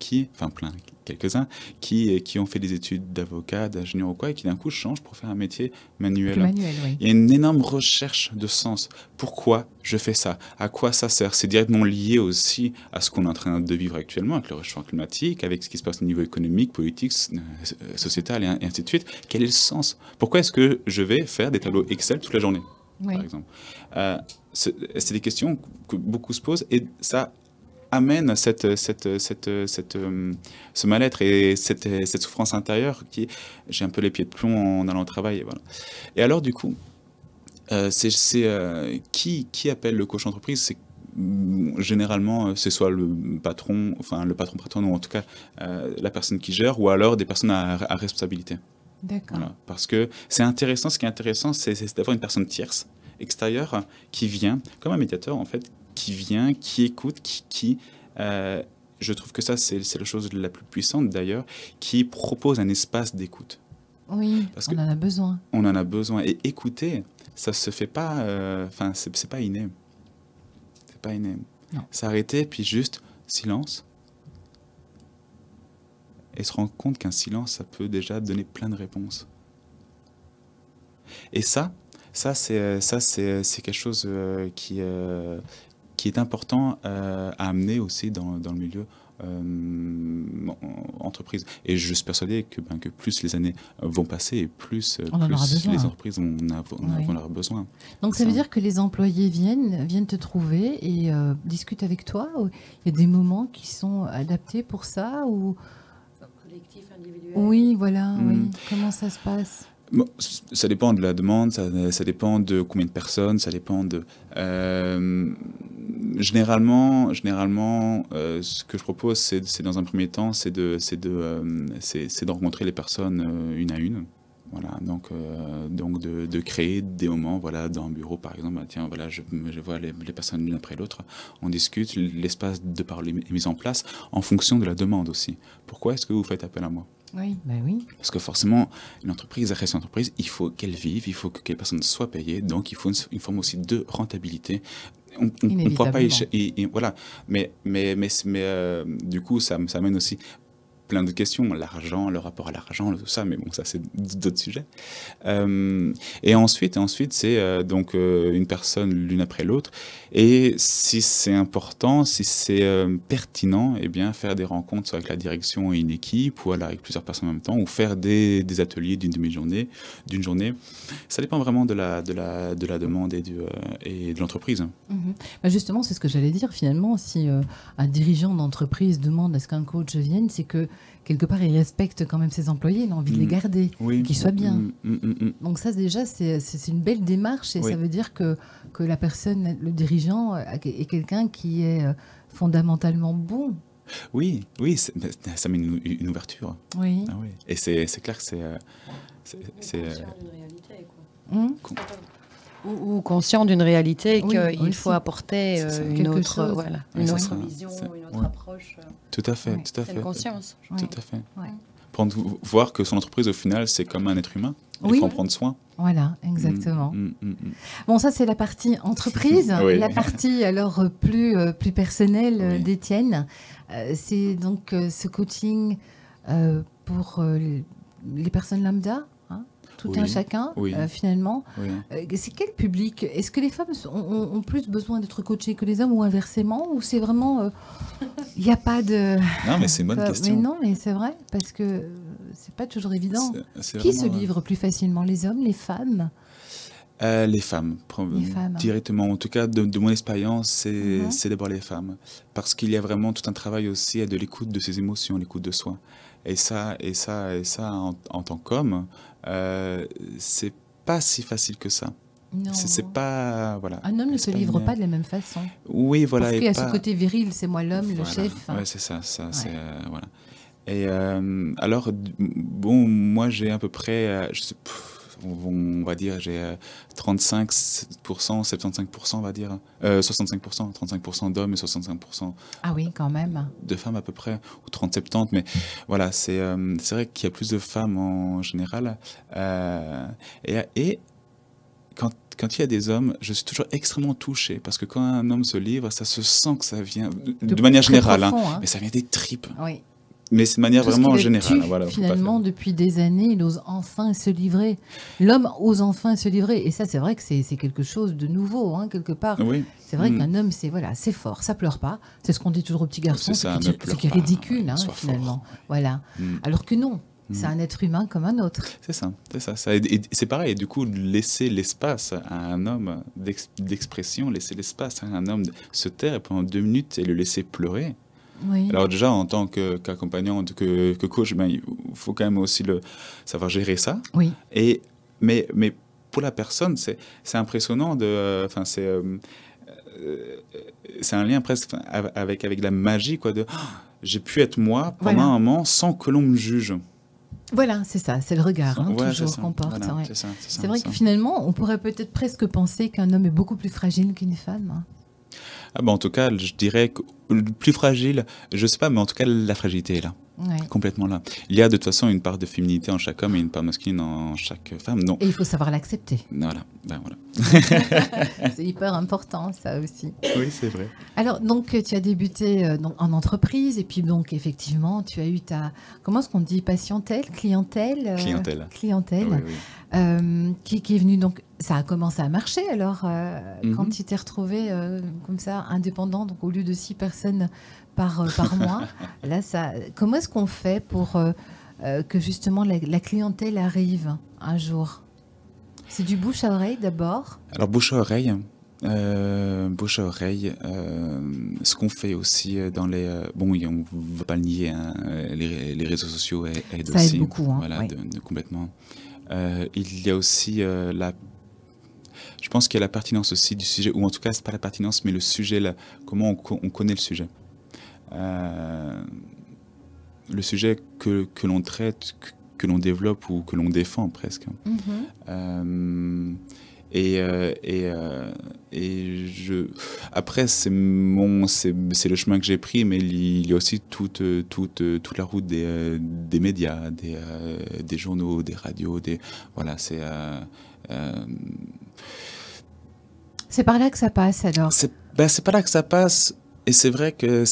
Speaker 2: quelques-uns, qui ont fait des études d'avocat, d'ingénieur ou quoi, et qui d'un coup changent pour faire un métier manuel.
Speaker 1: Oui.
Speaker 2: Il y a une énorme recherche de sens. Pourquoi je fais ça? À quoi ça sert? C'est directement lié aussi à ce qu'on est en train de vivre actuellement, avec le réchauffement climatique, avec ce qui se passe au niveau économique, politique, sociétal et ainsi de suite. Quel est le sens? Pourquoi est-ce que je vais faire des tableaux Excel toute la journée, par exemple? C'est des questions que beaucoup se posent et ça amène ce mal-être et cette souffrance intérieure qui j'ai un peu les pieds de plomb en allant au travail. Et, voilà. Et alors du coup, qui appelle le coach entreprise? C'est généralement c'est soit le patron ou en tout cas la personne qui gère ou alors des personnes à responsabilité.
Speaker 1: D'accord.
Speaker 2: Voilà. Parce que c'est intéressant, ce qui est intéressant c'est d'avoir une personne tierce, extérieure, qui vient, comme un médiateur en fait, qui vient, qui écoute, je trouve que ça, c'est la chose la plus puissante d'ailleurs, qui propose un espace d'écoute.
Speaker 1: Oui, on en a besoin.
Speaker 2: On en a besoin. Et écouter, ça se fait pas... c'est pas inné. C'est pas inné.
Speaker 1: Non.
Speaker 2: S'arrêter, puis juste silence. Et se rendre compte qu'un silence, ça peut déjà donner plein de réponses. Et ça c'est quelque chose qui est important à amener aussi dans le milieu entreprise. Et je suis persuadé que plus les années vont passer et plus les entreprises vont en avoir besoin.
Speaker 1: Donc ça veut dire que les employés viennent te trouver et discutent avec toi? Il y a des moments qui sont adaptés pour ça ou...
Speaker 3: Collectif, individuel? Oui,
Speaker 1: voilà. Oui. Comment ça se passe?
Speaker 2: Bon, ça dépend de la demande, ça dépend de combien de personnes, ça dépend de... Généralement, ce que je propose, c'est dans un premier temps, c'est de rencontrer les personnes une à une. Voilà, donc de créer des moments, voilà, dans un bureau par exemple, tiens, voilà, je vois les personnes l'une après l'autre, on discute, l'espace de parole est mis en place en fonction de la demande aussi. Pourquoi est-ce que vous faites appel à moi?
Speaker 1: Oui, oui.
Speaker 2: Parce que forcément, une entreprise reste une entreprise, il faut qu'elle vive, il faut que les personnes soient payées, donc il faut une forme aussi de rentabilité. On ne pourra pas voilà. Mais du coup, ça amène aussi plein de questions, l'argent, le rapport à l'argent, tout ça, mais bon, ça c'est d'autres sujets. Et ensuite c'est donc une personne l'une après l'autre. Et si c'est important, si c'est pertinent, eh bien faire des rencontres soit avec la direction et une équipe, ou alors avec plusieurs personnes en même temps, ou faire des ateliers d'une demi-journée, d'une journée. Ça dépend vraiment de la demande et de l'entreprise.
Speaker 1: Bah justement, c'est ce que j'allais dire. Finalement, si un dirigeant d'entreprise demande à ce qu'un coach vienne, c'est que quelque part, il respecte quand même ses employés, il a envie de les garder, qu'ils soient bien. Donc ça, déjà, c'est une belle démarche et ça veut dire que la personne, le dirigeant, est quelqu'un qui est fondamentalement bon.
Speaker 2: Oui, ça met une ouverture.
Speaker 1: Oui.
Speaker 2: Ah, oui. Et c'est clair que c'est
Speaker 3: d'une réalité, quoi. Ou conscient d'une réalité qu'il faut apporter une autre vision, une autre approche.
Speaker 2: Tout à fait, tout à fait.
Speaker 3: C'est une conscience.
Speaker 2: Tout à fait. Voir que son entreprise, au final, c'est comme un être humain. Il faut en prendre soin.
Speaker 1: Voilà, exactement. Bon, ça, c'est la partie entreprise. La partie, alors, plus personnelle d'Étienne, c'est donc ce coaching pour les personnes lambda, tout un chacun, finalement. C'est quel public? Est-ce que les femmes ont plus besoin d'être coachées que les hommes ou inversement? Ou c'est vraiment... Il n'y a pas de...
Speaker 2: Non, mais c'est une bonne question.
Speaker 1: Mais non, mais c'est vrai, parce que c'est pas toujours évident. Qui se livre plus facilement? Les hommes, les femmes?
Speaker 2: Les femmes, directement. En tout cas, de mon expérience, c'est d'abord les femmes. Parce qu'il y a vraiment tout un travail aussi de l'écoute de ses émotions, l'écoute de soi. Et ça en tant qu'homme, c'est pas si facile que ça. C'est pas... Voilà.
Speaker 1: Un homme ne se livre pas de la même façon.
Speaker 2: Oui, voilà.
Speaker 1: Parce qu'il y a ce côté viril, c'est moi l'homme, le chef.
Speaker 2: Oui, c'est ça. Voilà. Et alors, bon, moi, j'ai à peu près... on va dire, j'ai 35%, 75%, on va dire, 65%, 35% d'hommes et 65%
Speaker 1: ah oui, quand même.
Speaker 2: De femmes à peu près, ou 30-70, mais voilà, c'est vrai qu'il y a plus de femmes en général. Et quand il y a des hommes, je suis toujours extrêmement touché, parce que quand un homme se livre, ça se sent que ça vient, de manière générale,
Speaker 1: profond,
Speaker 2: mais ça vient des tripes.
Speaker 1: Oui.
Speaker 2: Mais c'est de manière vraiment générale. Voilà,
Speaker 1: finalement, depuis des années, il ose enfin se livrer. L'homme ose enfin se livrer. Et ça, c'est vrai que c'est quelque chose de nouveau, quelque part.
Speaker 2: Oui.
Speaker 1: C'est vrai qu'un homme, c'est fort, ça pleure pas. C'est ce qu'on dit toujours aux petits garçons, ce qui est ridicule, finalement. Voilà. Alors que non. C'est un être humain comme un autre.
Speaker 2: C'est ça. Et c'est pareil, du coup, laisser l'espace à un homme d'expression, laisser l'espace à un homme de se taire pendant 2 minutes et le laisser pleurer.
Speaker 1: Oui.
Speaker 2: Alors déjà, en tant qu'accompagnant, que coach, il faut quand même aussi savoir gérer ça.
Speaker 1: Oui.
Speaker 2: Mais pour la personne, c'est impressionnant. C'est un lien presque avec la magie, quoi. J'ai pu être moi pendant un moment sans que l'on me juge.
Speaker 1: Voilà, c'est ça, c'est le regard toujours qu'on porte.
Speaker 2: Voilà,
Speaker 1: c'est vrai que finalement, on pourrait peut-être presque penser qu'un homme est beaucoup plus fragile qu'une femme.
Speaker 2: En tout cas, je dirais que le plus fragile, je ne sais pas, mais en tout cas, la fragilité est là. Complètement là. Il y a de toute façon une part de féminité en chaque homme et une part masculine en chaque femme. Non.
Speaker 1: Et il faut savoir l'accepter.
Speaker 2: Voilà.
Speaker 1: C'est hyper important, ça aussi.
Speaker 2: Oui, c'est vrai.
Speaker 1: Alors, donc, tu as débuté en entreprise et puis, donc, effectivement, tu as eu comment est-ce qu'on dit, clientèle.
Speaker 2: Oui.
Speaker 1: Qui est venue, donc, ça a commencé à marcher, alors, quand tu t'es retrouvé comme ça, indépendant, donc au lieu de 6 personnes par mois, là, comment est-ce qu'on fait pour que, justement, la clientèle arrive un jour? C'est du bouche à oreille, d'abord? Alors,
Speaker 2: bouche à oreille, ce qu'on fait aussi dans les... on ne va pas le nier, les réseaux sociaux aident
Speaker 1: ça
Speaker 2: aussi.
Speaker 1: Aide beaucoup,
Speaker 2: voilà, complètement. Il y a aussi je pense qu'il y a la pertinence aussi du sujet, ou en tout cas, c'est pas la pertinence, mais le sujet, comment on connaît le sujet. Le sujet que l'on traite, que l'on développe ou que l'on défend presque. Après, c'est le chemin que j'ai pris, mais il y a aussi toute la route des médias, des journaux, des radios, voilà,
Speaker 1: c'est par là que ça passe, alors?
Speaker 2: C'est par là que ça passe. Et c'est vrai que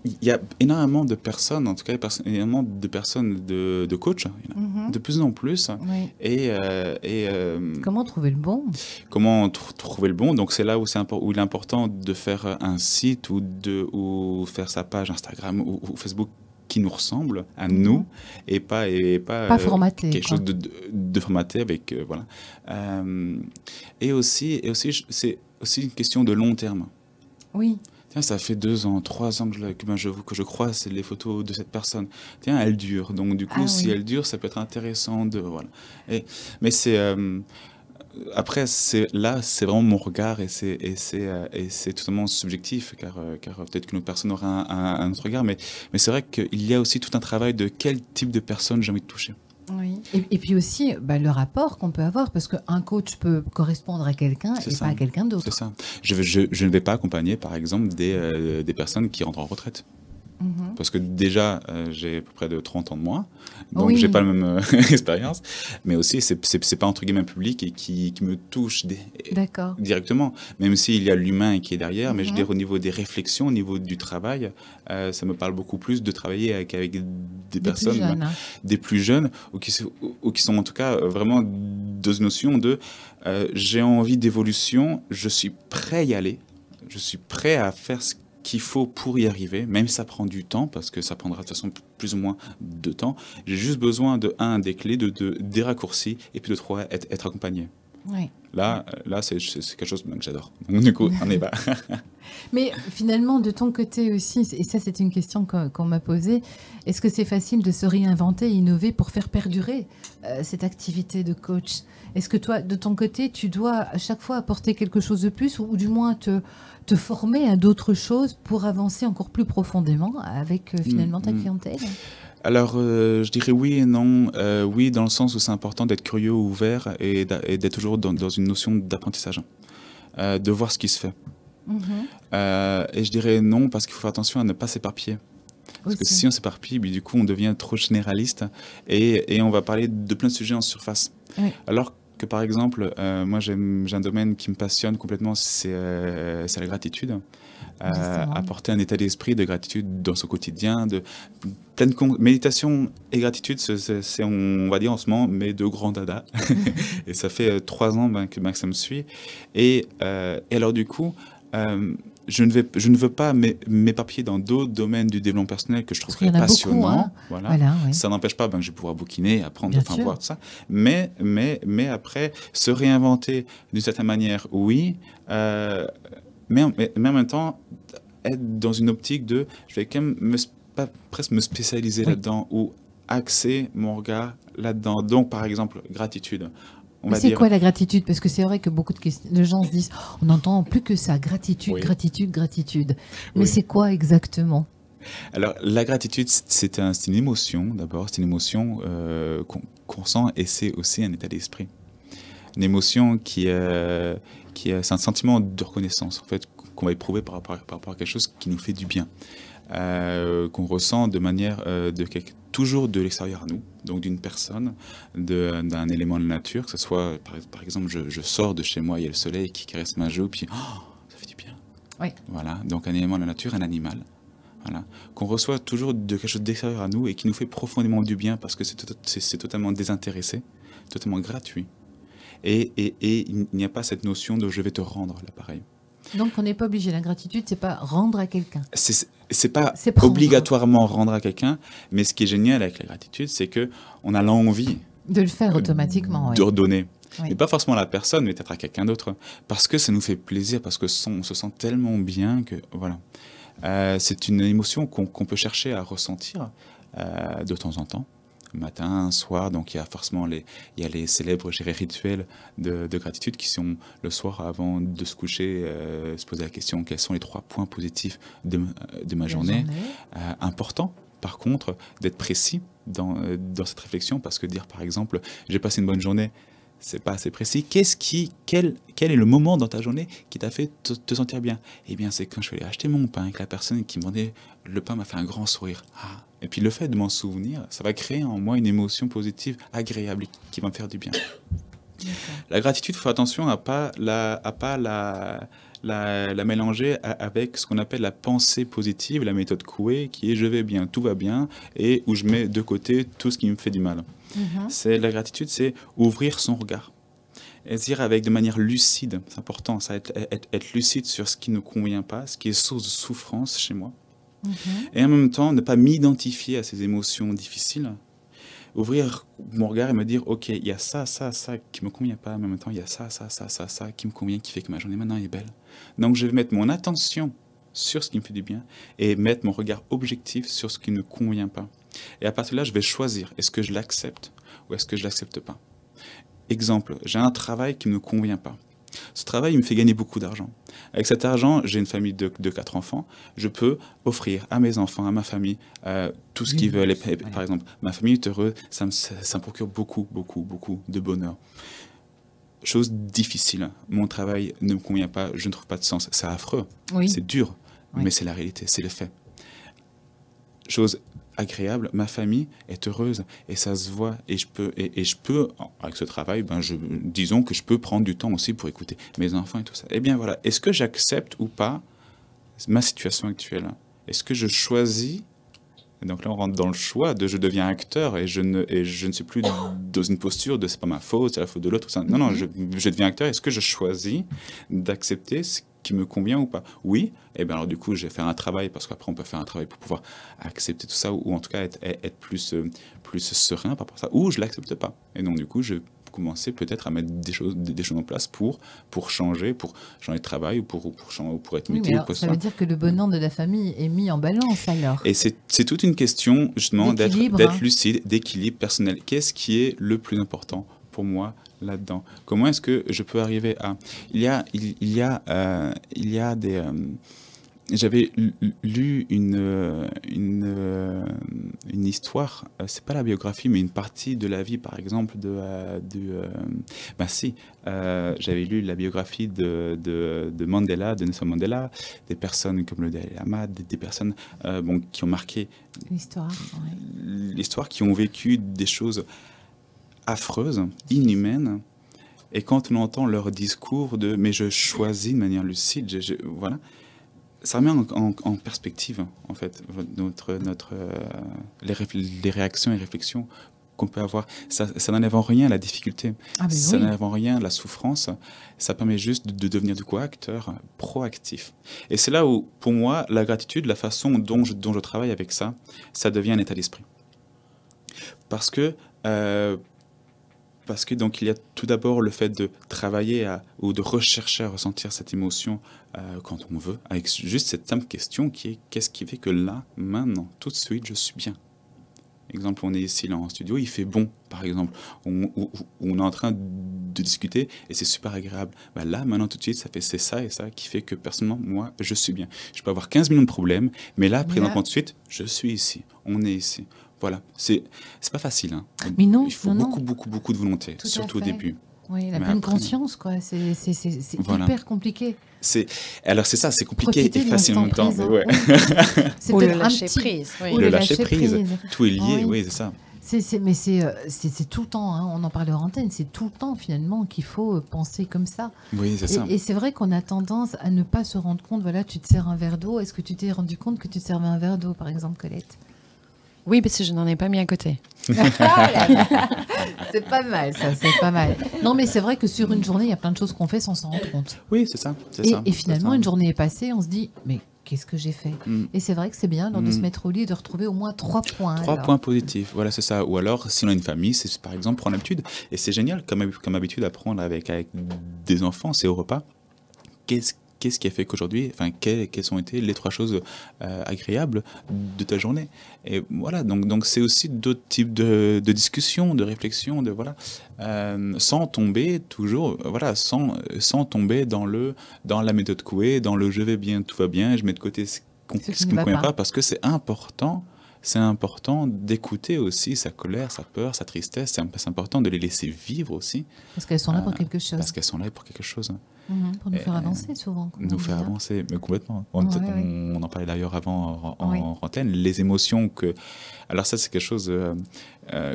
Speaker 2: il y a énormément de personnes, en tout cas énormément de personnes de coach, de plus en plus.
Speaker 1: Oui.
Speaker 2: Et
Speaker 1: comment trouver le bon?
Speaker 2: Comment trouver le bon? Donc c'est là où il est important de faire un site ou faire sa page Instagram ou Facebook qui nous ressemble à nous et pas
Speaker 1: formaté,
Speaker 2: quelque chose de formaté avec voilà. Et aussi c'est aussi une question de long terme.
Speaker 1: Oui.
Speaker 2: Tiens, ça fait 2 ans, 3 ans que je crois c'est les photos de cette personne. Tiens, elle dure. Donc du coup, si elle dure, ça peut être intéressant de voilà. Mais c'est après c'est vraiment mon regard et c'est totalement subjectif car peut-être qu'une autre personne aura un autre regard. Mais c'est vrai qu'il y a aussi tout un travail de quel type de personne j'ai envie de toucher.
Speaker 1: Oui. Et puis aussi le rapport qu'on peut avoir, parce qu'un coach peut correspondre à quelqu'un et pas à quelqu'un d'autre.
Speaker 2: C'est ça. Je ne vais pas accompagner, par exemple, des personnes qui rentrent en retraite. Parce que déjà, j'ai à peu près de 30 ans de moins, donc j'ai pas la même expérience, mais aussi c'est pas entre guillemets un public et qui me touche directement, même s'il y a l'humain qui est derrière, mais je veux dire au niveau des réflexions, au niveau du travail, ça me parle beaucoup plus de travailler avec des personnes,
Speaker 1: plus jeunes,
Speaker 2: des plus jeunes, ou qui sont en tout cas vraiment dans une notion de j'ai envie d'évolution, je suis prêt à y aller, je suis prêt à faire ce qu'il faut pour y arriver, même si ça prend du temps, parce que ça prendra de toute façon plus ou moins de temps. J'ai juste besoin de, des clés, des raccourcis, et puis de 3, être accompagné.
Speaker 1: Oui.
Speaker 2: Là c'est quelque chose que j'adore. Donc du coup, on y va.
Speaker 1: Mais finalement, de ton côté aussi, et ça c'est une question qu'on m'a posée, est-ce que c'est facile de se réinventer et innover pour faire perdurer cette activité de coach? Est-ce que toi, de ton côté, tu dois à chaque fois apporter quelque chose de plus ou du moins te former à d'autres choses pour avancer encore plus profondément avec finalement ta clientèle?
Speaker 2: Alors, je dirais oui et non. Oui, dans le sens où c'est important d'être curieux, ouvert et d'être toujours dans une notion d'apprentissage, de voir ce qui se fait. Et je dirais non parce qu'il faut faire attention à ne pas s'éparpiller. Parce que si on s'éparpille, du coup, on devient trop généraliste et on va parler de plein de sujets en surface.
Speaker 1: Oui.
Speaker 2: Alors que, par exemple, moi, j'ai un domaine qui me passionne complètement, c'est la gratitude. Apporter un état d'esprit de gratitude dans son quotidien, de pleine méditation et gratitude, c'est on va dire en ce moment mes 2 grands dadas. Et ça fait 3 ans que ça me suit. Et alors du coup, je ne veux pas m'éparpiller dans d'autres domaines du développement personnel que je trouve passionnants.
Speaker 1: Beaucoup, hein.
Speaker 2: Voilà. Oui. Ça n'empêche pas que je vais pouvoir bouquiner, apprendre, voir tout ça. Mais après, se réinventer d'une certaine manière, oui. Mais en même temps, être dans une optique de, je vais quand même presque me spécialiser là-dedans ou axer mon regard là-dedans. Donc, par exemple, gratitude.
Speaker 1: C'est quoi la gratitude? Parce que c'est vrai que beaucoup de gens se disent, on n'entend plus que ça, gratitude, gratitude, gratitude. Mais c'est quoi exactement?
Speaker 2: Alors, la gratitude, c'est une émotion, d'abord. C'est une émotion qu'on ressent et c'est aussi un état d'esprit. Une émotion c'est un sentiment de reconnaissance, en fait, qu'on va éprouver par rapport à quelque chose qui nous fait du bien, qu'on ressent de manière toujours de l'extérieur à nous, donc d'une personne, d'un élément de la nature, que ce soit, par exemple, je sors de chez moi, il y a le soleil qui caresse ma joue, puis ça fait du bien.
Speaker 1: Oui.
Speaker 2: Voilà, donc un élément de la nature, un animal. Voilà. Qu'on reçoit toujours de quelque chose d'extérieur à nous et qui nous fait profondément du bien parce que c'est totalement désintéressé, totalement gratuit. Et il n'y a pas cette notion de je vais te rendre l'appareil.
Speaker 1: Donc on n'est pas obligé, la gratitude, c'est pas rendre à quelqu'un.
Speaker 2: C'est pas obligatoirement rendre à quelqu'un, mais ce qui est génial avec la gratitude, c'est qu'on a l'envie
Speaker 1: de le faire automatiquement,
Speaker 2: de redonner. Oui. Et pas forcément à la personne, mais peut-être à quelqu'un d'autre. Parce que ça nous fait plaisir, parce que on se sent tellement bien que voilà. C'est une émotion qu'on peut chercher à ressentir de temps en temps. Matin, soir, donc il y a forcément les célèbres rituels de gratitude qui sont le soir avant de se coucher, se poser la question quels sont les 3 points positifs de ma journée. Important, par contre, d'être précis dans cette réflexion parce que dire par exemple j'ai passé une bonne journée, c'est pas assez précis. Quel est le moment dans ta journée qui t'a fait te sentir bien? Eh bien, c'est quand je suis allé acheter mon pain et que la personne qui me vendait le pain m'a fait un grand sourire. Et puis le fait de m'en souvenir, ça va créer en moi une émotion positive, agréable, qui va me faire du bien. La gratitude, il faut faire attention à pas la la mélanger avec ce qu'on appelle la pensée positive, la méthode Coué, qui est je vais bien, tout va bien, et où je mets de côté tout ce qui me fait du mal. C'est la gratitude, c'est ouvrir son regard. Et dire avec de manière lucide, c'est important, ça, être lucide sur ce qui ne convient pas, ce qui est source de souffrance chez moi. Et en même temps, ne pas m'identifier à ces émotions difficiles, ouvrir mon regard et me dire, ok, il y a ça qui me convient pas, mais en même temps, il y a ça qui me convient, qui fait que ma journée maintenant est belle. Donc, je vais mettre mon attention sur ce qui me fait du bien et mettre mon regard objectif sur ce qui ne convient pas. Et à partir de là, je vais choisir, est-ce que je l'accepte ou est-ce que je l'accepte pas. Exemple, j'ai un travail qui ne me convient pas. Ce travail, il me fait gagner beaucoup d'argent. Avec cet argent, j'ai une famille de 4 enfants. Je peux offrir à mes enfants, à ma famille, tout ce qu'ils veulent. Et, par exemple, ma famille est heureuse, ça me procure beaucoup de bonheur. Chose difficile. Mon travail ne me convient pas, je ne trouve pas de sens. C'est affreux, c'est dur, mais c'est la réalité, c'est le fait. Chose agréable, ma famille est heureuse et ça se voit et je peux avec ce travail, disons que je peux prendre du temps aussi pour écouter mes enfants et tout ça. Eh bien voilà, est-ce que j'accepte ou pas ma situation actuelle? Est-ce que je choisis? Et donc là on rentre dans le choix de je deviens acteur et je ne suis plus dans une posture de c'est pas ma faute, c'est la faute de l'autre. Non, je deviens acteur. Est-ce que je choisis d'accepter ce qui me convient ou pas? Oui, et bien alors du coup je vais faire un travail, parce qu'après on peut faire un travail pour pouvoir accepter tout ça, ou en tout cas être plus serein par rapport à ça, ou je l'accepte pas. Et donc du coup je vais commencer peut-être à mettre des choses en place pour changer de travail, ou pour être muté.
Speaker 1: Oui, ça veut dire que le bonheur de la famille est mis en balance alors.
Speaker 2: Et c'est toute une question justement d'être lucide, d'équilibre personnel. Qu'est-ce qui est le plus important pour moi là-dedans? Comment est-ce que je peux arriver à... Il y a des... J'avais lu une histoire, c'est pas la biographie, mais une partie de la vie, par exemple, j'avais lu la biographie de Mandela, de Nelson Mandela, des personnes comme le Dalai Lama, des personnes qui ont marqué l'histoire, qui ont vécu des choses affreuses, inhumaines, et quand on entend leur discours de « mais je choisis de manière lucide », voilà, ça met en perspective, en fait, les réactions et réflexions qu'on peut avoir. Ça n'enlève en rien la difficulté, ça n'enlève en rien la souffrance, ça permet juste de devenir du coup acteur proactif. Et c'est là où, pour moi, la gratitude, la façon dont je travaille avec ça, ça devient un état d'esprit. Parce que donc il y a tout d'abord le fait de travailler ou de rechercher à ressentir cette émotion quand on veut, avec juste cette simple question qui est qu'est-ce qui fait que là, maintenant, tout de suite, je suis bien. Exemple, on est ici là en studio, il fait bon, par exemple, on est en train de discuter et c'est super agréable. Là, maintenant, tout de suite, c'est ça et ça qui fait que personnellement, moi, je suis bien. Je peux avoir 15 millions de problèmes, mais là, présentement, tout de suite, je suis ici, on est ici. Voilà, c'est pas facile. Hein.
Speaker 1: Mais non,
Speaker 2: il faut beaucoup de volonté, surtout au début.
Speaker 1: Oui, la pleine conscience, quoi. C'est hyper compliqué.
Speaker 2: Alors c'est ça, c'est compliqué et facile en même temps.
Speaker 3: Ouais. C'est le lâcher prise.
Speaker 2: Oui. Le lâcher prise. Tout est lié, oui, c'est ça.
Speaker 1: Mais c'est tout le temps, hein, on en parle en antenne, c'est tout le temps finalement qu'il faut penser comme ça.
Speaker 2: Oui, c'est ça.
Speaker 1: Et c'est vrai qu'on a tendance à ne pas se rendre compte, voilà, tu te sers un verre d'eau, est-ce que tu t'es rendu compte que tu te servais un verre d'eau, par exemple, Colette?
Speaker 3: Oui, parce que je n'en ai pas mis à côté.
Speaker 1: C'est pas mal, ça, c'est pas mal. Non, mais c'est vrai que sur une journée, il y a plein de choses qu'on fait sans s'en rendre compte.
Speaker 2: Oui, c'est ça.
Speaker 1: Et finalement, une journée est passée, on se dit, mais qu'est-ce que j'ai fait? Et c'est vrai que c'est bien de se mettre au lit et de retrouver au moins 3 points.
Speaker 2: 3 points positifs, voilà, c'est ça. Ou alors, si on a une famille, c'est par exemple prendre l'habitude. Et c'est génial, comme habitude, à prendre avec des enfants, c'est au repas. Qu'est-ce qui a fait qu'aujourd'hui, quelles ont été les 3 choses agréables de ta journée? Et voilà, donc c'est aussi d'autres types de discussions, de réflexions, sans tomber toujours, voilà, sans tomber dans la méthode Coué, dans le je vais bien, tout va bien, je mets de côté ce qui ne me convient pas, parce que c'est important d'écouter aussi sa colère, sa peur, sa tristesse. C'est important de les laisser vivre aussi.
Speaker 1: Parce qu'elles sont là pour quelque chose.
Speaker 2: Parce qu'elles sont là pour quelque chose.
Speaker 1: Pour nous faire avancer souvent.
Speaker 2: Nous faire avancer, mais complètement. On en parlait d'ailleurs avant en antenne. Les émotions alors ça c'est quelque chose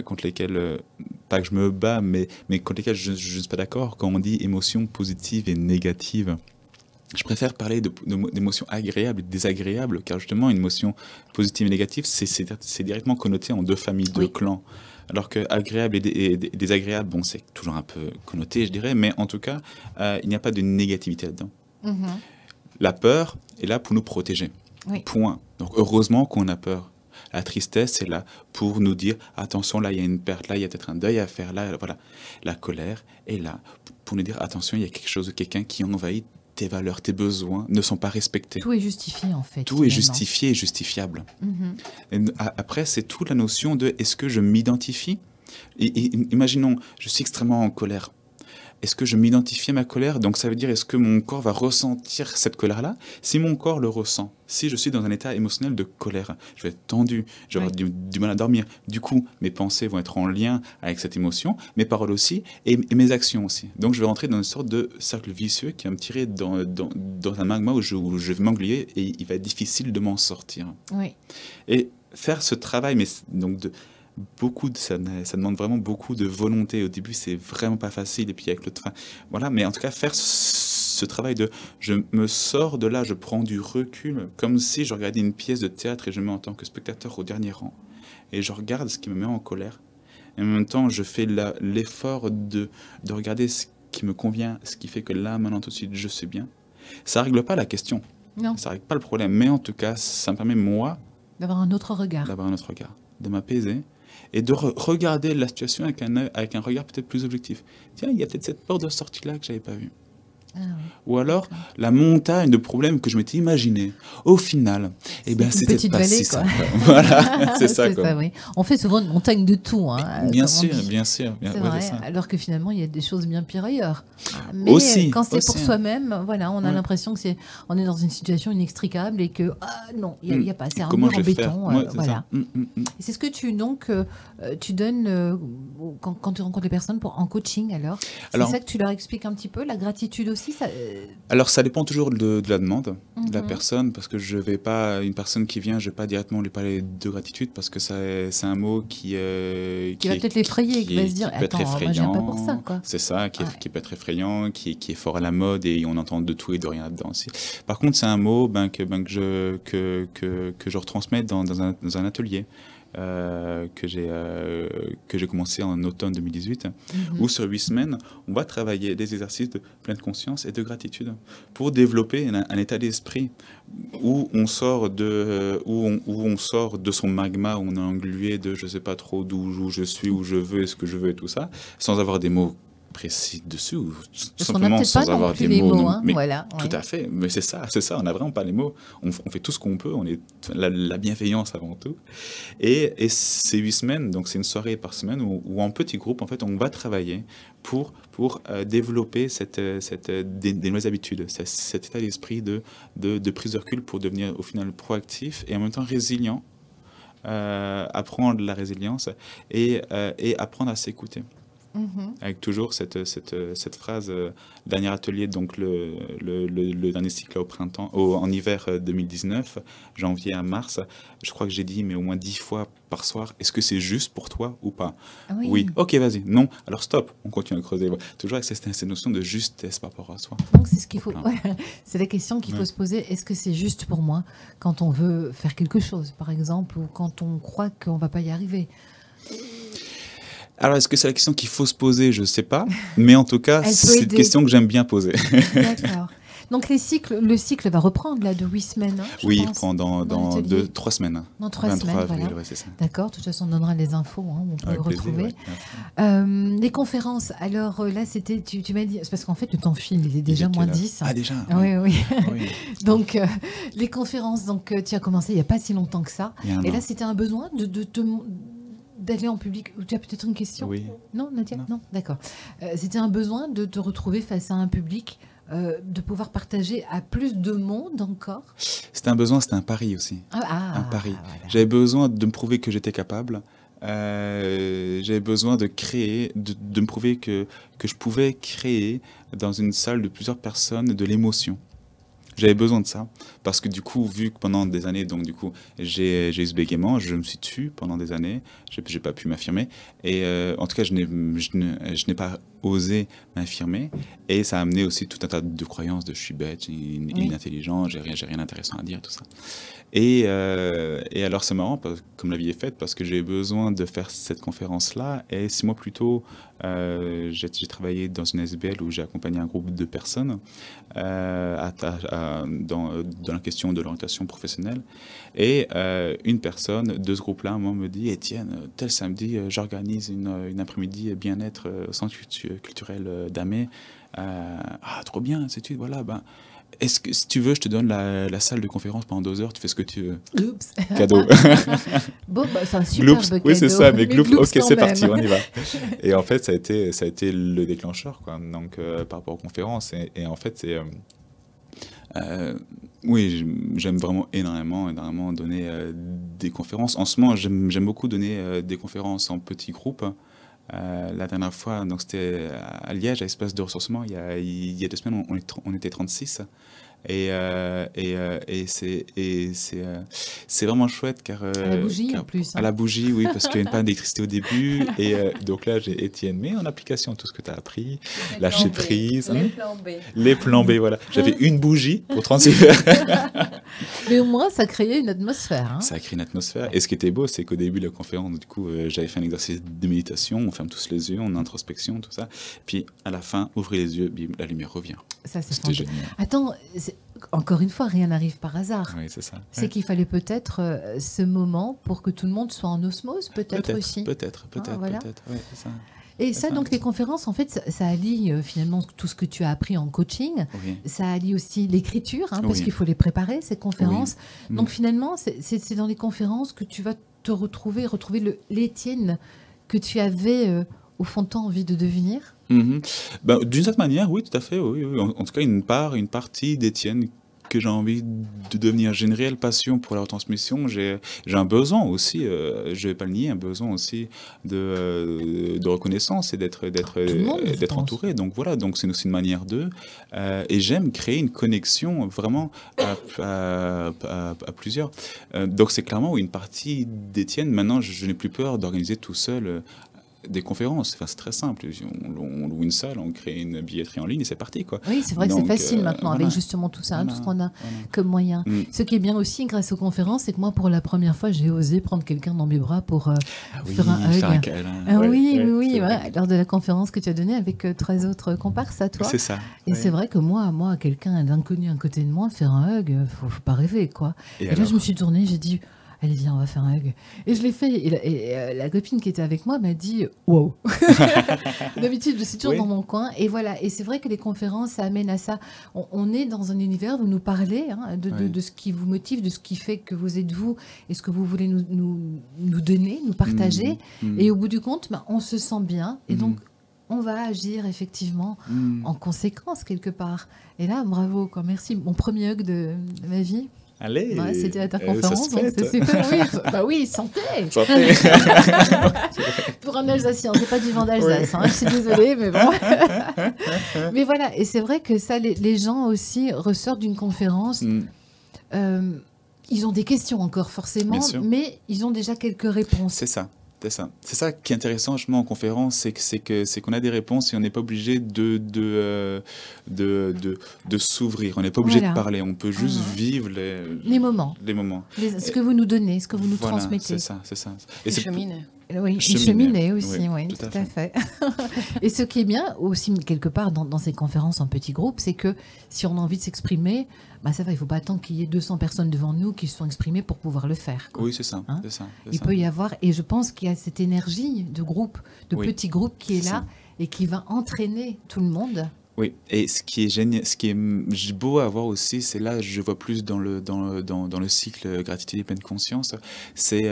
Speaker 2: contre lesquelles, pas que je me bats, mais contre lesquelles je ne suis pas d'accord. Quand on dit émotions positives et négatives, Je préfère parler d'émotions agréables et désagréables, car justement, une émotion positive et négative, c'est directement connoté en deux familles, deux clans. Alors que agréable et désagréable, bon, c'est toujours un peu connoté, je dirais, mais en tout cas, il n'y a pas de négativité là-dedans. La peur est là pour nous protéger. Point. Donc, heureusement qu'on a peur. La tristesse est là pour nous dire attention, là il y a une perte, là il y a peut-être un deuil à faire, là voilà. La colère est là pour nous dire attention, il y a quelque chose, quelqu'un qui envahit tes valeurs, tes besoins ne sont pas respectés.
Speaker 1: Tout est justifié en fait.
Speaker 2: Tout est justifié et justifiable. Et après, c'est toute la notion de est-ce que je m'identifie ? Et imaginons, je suis extrêmement en colère. Est-ce que je m'identifie à ma colère? Donc ça veut dire, est-ce que mon corps va ressentir cette colère-là? Si mon corps le ressent, si je suis dans un état émotionnel de colère, je vais être tendu, je vais avoir du mal à dormir. Du coup, mes pensées vont être en lien avec cette émotion, mes paroles aussi, et mes actions aussi. Donc je vais rentrer dans une sorte de cercle vicieux qui va me tirer dans un magma où je vais m'engluer et il va être difficile de m'en sortir. Oui. Et faire ce travail, mais donc ça demande vraiment beaucoup de volonté. Au début, c'est vraiment pas facile. Et puis avec le train, voilà. Mais en tout cas, faire ce travail de, je me sors de là, je prends du recul, comme si je regardais une pièce de théâtre et je me mets en tant que spectateur au dernier rang. Et je regarde ce qui me met en colère. Et en même temps, je fais l'effort de regarder ce qui me convient, ce qui fait que là, maintenant, tout de suite, je sais bien. Ça règle pas la question. Non. Ça règle pas le problème. Mais en tout cas, ça me permet, moi,
Speaker 1: d'avoir un autre regard.
Speaker 2: De m'apaiser. Et de regarder la situation avec un regard peut-être plus objectif. Tiens, il y a peut-être cette porte de sortie-là que je n'avais pas vue. Ah oui. Ou alors, la montagne de problèmes que je m'étais imaginé. Au final, eh ben, c'était pas si simple. Voilà, c'est ça.
Speaker 1: Ça, oui. On fait souvent une montagne de tout. Hein,
Speaker 2: bien sûr.
Speaker 1: C'est vrai, alors que finalement, il y a des choses bien pires ailleurs. Mais aussi, quand c'est pour soi-même, voilà, on a l'impression que on est dans une situation inextricable et que, non, il n'y a pas. C'est un mur en béton. Voilà. C'est ce que tu donnes quand tu rencontres les personnes en coaching, alors. C'est ça que tu leur expliques un petit peu, la gratitude aussi.
Speaker 2: Alors ça dépend toujours de la demande de la personne, parce que je vais pas, une personne qui vient, je vais pas directement lui parler de gratitude, parce que c'est un mot qui va
Speaker 1: peut-être l'effrayer, qui va se dire attends, moi je viens pas pour ça, quoi.
Speaker 2: C'est ça, qui peut être effrayant, qui est fort à la mode, et on entend de tout et de rien là-dedans aussi. Par contre, c'est un mot que je retransmets dans un atelier. Que j'ai commencé en automne 2018, où sur 8 semaines, on va travailler des exercices de pleine conscience et de gratitude pour développer un état d'esprit où on sort de son magma, où on est englué de je sais pas trop d'où je suis, où je veux, et ce que je veux et tout ça, sans avoir des mots précis dessus, ou tout simplement sans avoir des mots.
Speaker 1: Hein, mais voilà,
Speaker 2: tout à fait, mais c'est ça, on n'a vraiment pas les mots. On fait tout ce qu'on peut, on est la bienveillance avant tout. Et ces 8 semaines, donc c'est une soirée par semaine où en petit groupe, en fait, on va travailler pour développer des nouvelles habitudes, cet état d'esprit de prise de recul pour devenir au final proactif et en même temps résilient, apprendre la résilience et apprendre à s'écouter. Avec toujours cette phrase, dernier atelier, donc le dernier cycle en hiver 2019, janvier à mars, je crois que j'ai dit, mais au moins 10 fois par soir, est-ce que c'est juste pour toi ou pas? Oui. Ok, vas-y. Non, alors stop, on continue à creuser. Toujours avec cette notion de justesse par rapport à soi.
Speaker 1: Donc c'est ce qu'il faut. C'est la question qu'il faut se poser. Est-ce que c'est juste pour moi quand on veut faire quelque chose, par exemple, ou quand on croit qu'on ne va pas y arriver?
Speaker 2: Alors, est-ce que c'est la question qu'il faut se poser? Je ne sais pas. Mais en tout cas, c'est une question que j'aime bien poser.
Speaker 1: D'accord. Donc, le cycle va reprendre là, de 8 semaines.
Speaker 2: Oui, il reprend dans 3 semaines.
Speaker 1: Dans 3 semaines,
Speaker 2: avril,
Speaker 1: voilà.
Speaker 2: Ouais, c'est ça.
Speaker 1: D'accord. De toute façon, on donnera les infos. On peut le retrouver. Ouais. Les conférences. Alors là, c'était, tu m'as dit, c'est parce qu'en fait, le temps file, il est déjà moins 10.
Speaker 2: Ah, déjà?
Speaker 1: Oui. Donc, les conférences, donc, tu as commencé il n'y a pas si longtemps que ça. Et là, c'était un besoin d'aller en public. Tu as peut-être une question?
Speaker 2: Oui.
Speaker 1: Non, Nadia? Non, d'accord. C'était un besoin de te retrouver face à un public, de pouvoir partager à plus de monde encore?
Speaker 2: C'était un besoin, c'était un pari aussi. Un pari. Voilà. J'avais besoin de me prouver que j'étais capable. J'avais besoin de créer, de me prouver que je pouvais créer dans une salle de plusieurs personnes de l'émotion. J'avais besoin de ça, parce que du coup, vu que pendant des années, donc du coup, j'ai eu ce bégaiement, je me suis tué pendant des années, j'ai pas pu m'affirmer, et en tout cas, je n'ai pas osé m'affirmer. Et ça a amené aussi tout un tas de croyances de je suis bête, inintelligent, j'ai rien d'intéressant à dire, tout ça. Et alors c'est marrant, comme la vie est faite, parce que j'ai besoin de faire cette conférence-là. Et 6 mois plus tôt, j'ai travaillé dans une SBL où j'ai accompagné un groupe de personnes dans la question de l'orientation professionnelle. Et une personne de ce groupe-là, moi, me dit « Étienne, tel samedi, j'organise une après-midi bien-être au centre culturel d'Amé. Trop bien, c'est voilà, ben... Est-ce que, si tu veux, je te donne la salle de conférence pendant 2 heures, tu fais ce que tu veux. »
Speaker 1: Oups.
Speaker 2: Cadeau.
Speaker 1: Bon, bah, c'est un superbe cadeau.
Speaker 2: Oui, c'est ça, mais Gloops, ok, c'est
Speaker 1: même.
Speaker 2: parti, on y va. Et en fait, ça a été le déclencheur, quoi. Donc, par rapport aux conférences. Et en fait, c'est... oui, j'aime vraiment énormément donner des conférences. En ce moment, j'aime beaucoup donner des conférences en petits groupes. La dernière fois, donc c'était à Liège, à Espace de Ressourcement, il y a 2 semaines, on était 36. Et c'est vraiment chouette car
Speaker 1: à la bougie en plus.
Speaker 2: À la bougie, oui, parce qu'il y a une panne d'électricité au début. Et donc là, j'ai Étienne, mets en application tout ce que tu as appris, lâcher prise.
Speaker 3: Les plans B.
Speaker 2: Les plans B, voilà. J'avais une bougie pour 36
Speaker 1: Mais au moins, ça créait une atmosphère. Hein.
Speaker 2: Ça a créé une atmosphère. Et ce qui était beau, c'est qu'au début de la conférence, du coup, j'avais fait un exercice de méditation. On ferme tous les yeux, on a introspection, tout ça. Puis à la fin, ouvrez les yeux, bim, la lumière revient.
Speaker 1: Ça,
Speaker 2: c'était génial.
Speaker 1: Attends, encore une fois, rien n'arrive par hasard.
Speaker 2: Oui, c'est ça.
Speaker 1: C'est qu'il fallait peut-être ce moment pour que tout le monde soit en osmose, peut-être aussi.
Speaker 2: Peut-être.
Speaker 1: Voilà.
Speaker 2: Oui, c'est ça.
Speaker 1: Et ça, donc les conférences, en fait, ça allie finalement tout ce que tu as appris en coaching.
Speaker 2: Oui.
Speaker 1: Ça allie aussi l'écriture, parce qu'il faut les préparer, ces conférences. Oui. Donc finalement, c'est dans les conférences que tu vas te retrouver l'Étienne que tu avais au fond de toi envie de devenir.
Speaker 2: Ben, d'une certaine manière, oui, tout à fait. Oui. En tout cas, une partie d'Étienne que j'ai envie de devenir. J'ai une réelle passion pour la retransmission. J'ai un besoin aussi, je ne vais pas le nier, un besoin aussi de reconnaissance et d'être entouré. Donc voilà, donc c'est aussi une manière d'eux. Et j'aime créer une connexion vraiment à plusieurs. Donc c'est clairement une partie d'Étienne. Maintenant, je n'ai plus peur d'organiser tout seul des conférences. Enfin, c'est très simple. On loue une salle, on crée une billetterie en ligne et c'est parti, quoi.
Speaker 1: Oui, c'est vrai que c'est facile maintenant avec justement tout ça, tout ce qu'on a comme moyen. Ce qui est bien aussi grâce aux conférences, c'est que moi, pour la première fois, j'ai osé prendre quelqu'un dans mes bras pour faire un hug.
Speaker 2: Faire un câlin.
Speaker 1: Oui. Lors de la conférence que tu as donnée avec 3 autres comparses à toi.
Speaker 2: C'est ça.
Speaker 1: Et c'est vrai que moi, quelqu'un d'inconnu à côté de moi, faire un hug, faut pas rêver, quoi. Et là, je me suis tournée, j'ai dit... Allez, viens, on va faire un hug. Et je l'ai fait. Et la copine qui était avec moi m'a dit « Wow !» D'habitude, je suis toujours dans mon coin. Et voilà. Et c'est vrai que les conférences, ça amène à ça. On est dans un univers où nous parler de ce qui vous motive, de ce qui fait que vous êtes vous et ce que vous voulez nous donner, nous partager. Et au bout du compte, on se sent bien. Et donc, on va agir effectivement en conséquence quelque part. Et là, bravo, quoi. Merci. Mon premier hug de ma vie.
Speaker 2: Allez,
Speaker 1: c'était à ta conférence, donc c'est super. Oui, bah oui, santé. Pour un Alsacien, c'est pas du vin d'Alsace, je suis désolée, mais bon. Mais voilà, et c'est vrai que ça, les gens aussi ressortent d'une conférence. Ils ont des questions encore forcément, mais ils ont déjà quelques réponses.
Speaker 2: C'est ça. C'est ça qui est intéressant justement en conférence, c'est qu'on a des réponses et on n'est pas obligé de s'ouvrir, on n'est pas obligé de parler, on peut juste vivre les moments.
Speaker 1: Ce que vous nous donnez, ce que vous nous transmettez.
Speaker 2: C'est ça.
Speaker 3: Et cheminer.
Speaker 1: Oui, cheminer aussi, oui, tout à fait. Et ce qui est bien aussi, quelque part, dans ces conférences en petits groupes, c'est que si on a envie de s'exprimer, ça va, il ne faut pas attendre qu'il y ait 200 personnes devant nous qui se sont exprimées pour pouvoir le faire.
Speaker 2: Oui, c'est ça.
Speaker 1: Il peut y avoir, et je pense qu'il y a cette énergie de groupe, de petits groupes qui est là et qui va entraîner tout le monde.
Speaker 2: Oui, et ce qui est génial, ce qui est beau à voir aussi, c'est là, je vois plus dans le cycle gratitude et pleine conscience, c'est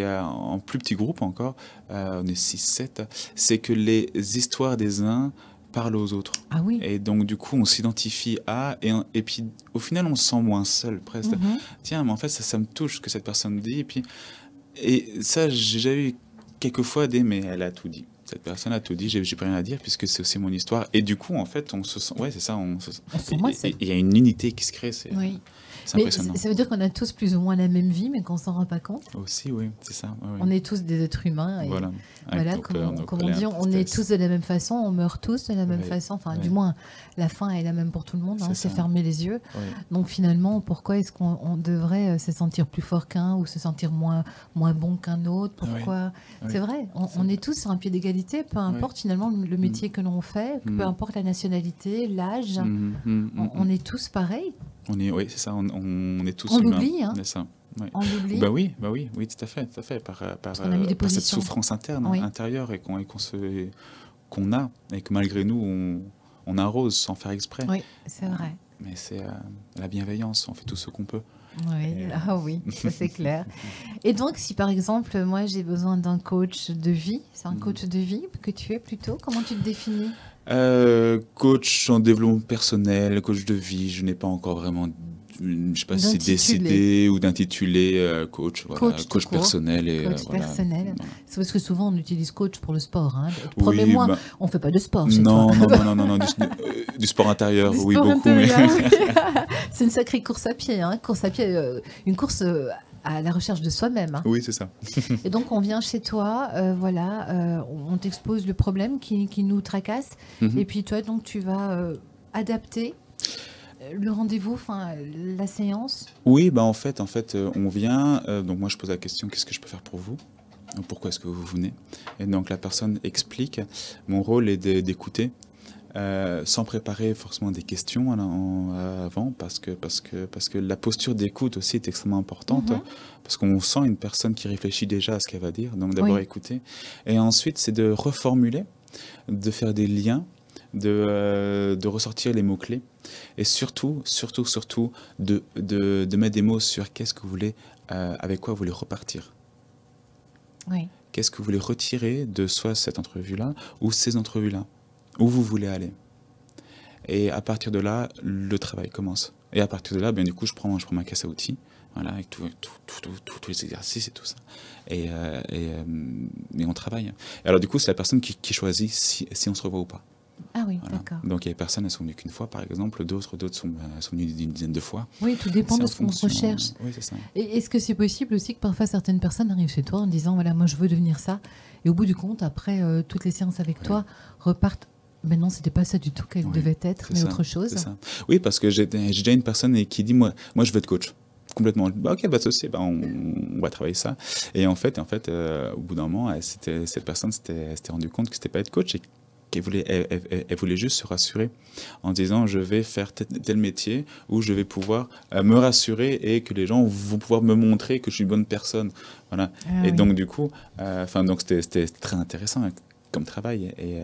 Speaker 2: en plus petit groupe encore, on est 6-7, c'est que les histoires des uns parlent aux autres.
Speaker 1: Ah oui.
Speaker 2: Et donc du coup, on s'identifie à, et puis au final, on se sent moins seul presque. Tiens, mais en fait, ça me touche ce que cette personne dit, et ça, j'ai déjà eu quelques fois mais elle a tout dit. Cette personne a tout dit, j'ai plus rien à dire puisque c'est aussi mon histoire. Et du coup, en fait, on se sent... Ouais, c'est ça. Il y a une unité qui se crée.
Speaker 1: Oui.
Speaker 2: C'est impressionnant.
Speaker 1: Ça veut dire qu'on a tous plus ou moins la même vie, mais qu'on s'en rend pas compte.
Speaker 2: Aussi, oui, c'est ça. Oui.
Speaker 1: On est tous des êtres humains. Et voilà, comme on dit, on est tous de la même façon, on meurt tous de la même façon. Enfin, du moins, la fin est la même pour tout le monde. C'est fermer les yeux. Donc finalement, pourquoi est-ce qu'on devrait se sentir plus fort qu'un ou se sentir moins bon qu'un autre? Pourquoi? C'est vrai. On est tous sur un pied d'égalité, peu importe finalement le métier que l'on fait, peu importe la nationalité, l'âge. On est tous pareils.
Speaker 2: Oui, c'est ça. On est tous
Speaker 1: on
Speaker 2: humains.
Speaker 1: l'oublie, hein.
Speaker 2: C'est ça. Oui.
Speaker 1: On l'oublie.
Speaker 2: Bah oui, tout à fait. Par cette souffrance intérieure et qu'on a, et que malgré nous, on arrose sans faire exprès.
Speaker 1: Oui, c'est vrai.
Speaker 2: Mais c'est la bienveillance, on fait tout ce qu'on peut.
Speaker 1: Oui, ça c'est clair. Et donc, si par exemple, moi j'ai besoin d'un coach de vie, c'est un coach de vie que tu es plutôt, comment tu te définis?
Speaker 2: Coach en développement personnel, coach de vie, je n'ai pas encore vraiment, je ne sais pas si décidé ou d'intituler coach personnel.
Speaker 1: Coach personnel. C'est parce que souvent on utilise coach pour le sport. Hein. Promets-moi, on ne fait pas de sport chez toi.
Speaker 2: Non, du sport intérieur, du
Speaker 1: sport
Speaker 2: beaucoup.
Speaker 1: Intérieur, c'est une sacrée course à pied. Hein. Une course à la recherche de soi-même. Hein.
Speaker 2: Oui, c'est ça.
Speaker 1: Et donc, on vient chez toi, on t'expose le problème qui nous tracasse. Et puis, toi, donc, tu vas adapter le rendez-vous, la séance.
Speaker 2: Oui, en fait, on vient. Donc, moi, je pose la question, qu'est-ce que je peux faire pour vous? Pourquoi est-ce que vous venez? Et donc, la personne explique. Mon rôle est d'écouter. Sans préparer forcément des questions avant, parce que la posture d'écoute aussi est extrêmement importante, parce qu'on sent une personne qui réfléchit déjà à ce qu'elle va dire, donc d'abord écouter, et ensuite c'est de reformuler, de faire des liens, de ressortir les mots-clés, et surtout de mettre des mots sur qu'est-ce que vous voulez, avec quoi vous voulez repartir.
Speaker 1: Oui.
Speaker 2: Qu'est-ce que vous voulez retirer de soit cette entrevue-là, ou ces entrevues-là, où vous voulez aller. Et à partir de là, le travail commence. Et à partir de là, du coup, je prends ma caisse à outils, avec tous les exercices et tout ça. Et on travaille. Et alors du coup, c'est la personne qui choisit si on se revoit ou pas.
Speaker 1: Ah oui, d'accord.
Speaker 2: Donc il y a des personnes, elles sont venues qu'une fois, par exemple, d'autres sont venues une dizaine de fois.
Speaker 1: Oui, tout dépend de ce qu'on recherche.
Speaker 2: Oui, c'est ça.
Speaker 1: Et est-ce que c'est possible aussi que parfois certaines personnes arrivent chez toi en disant, voilà, moi je veux devenir ça, et au bout du compte, après toutes les séances avec toi, repartent. Mais non, c'était pas ça du tout qu'elle devait être, mais autre chose.
Speaker 2: C'est ça. Oui, parce que j'ai déjà une personne qui dit, moi je veux être coach. Complètement. Ok, pas de souci, on va travailler ça. Et en fait, au bout d'un moment, cette personne s'était rendue compte que c'était pas être coach et qu'elle voulait juste se rassurer en disant, je vais faire tel métier où je vais pouvoir me rassurer et que les gens vont pouvoir me montrer que je suis une bonne personne. Voilà. Et donc du coup, donc c'était très intéressant comme travail, et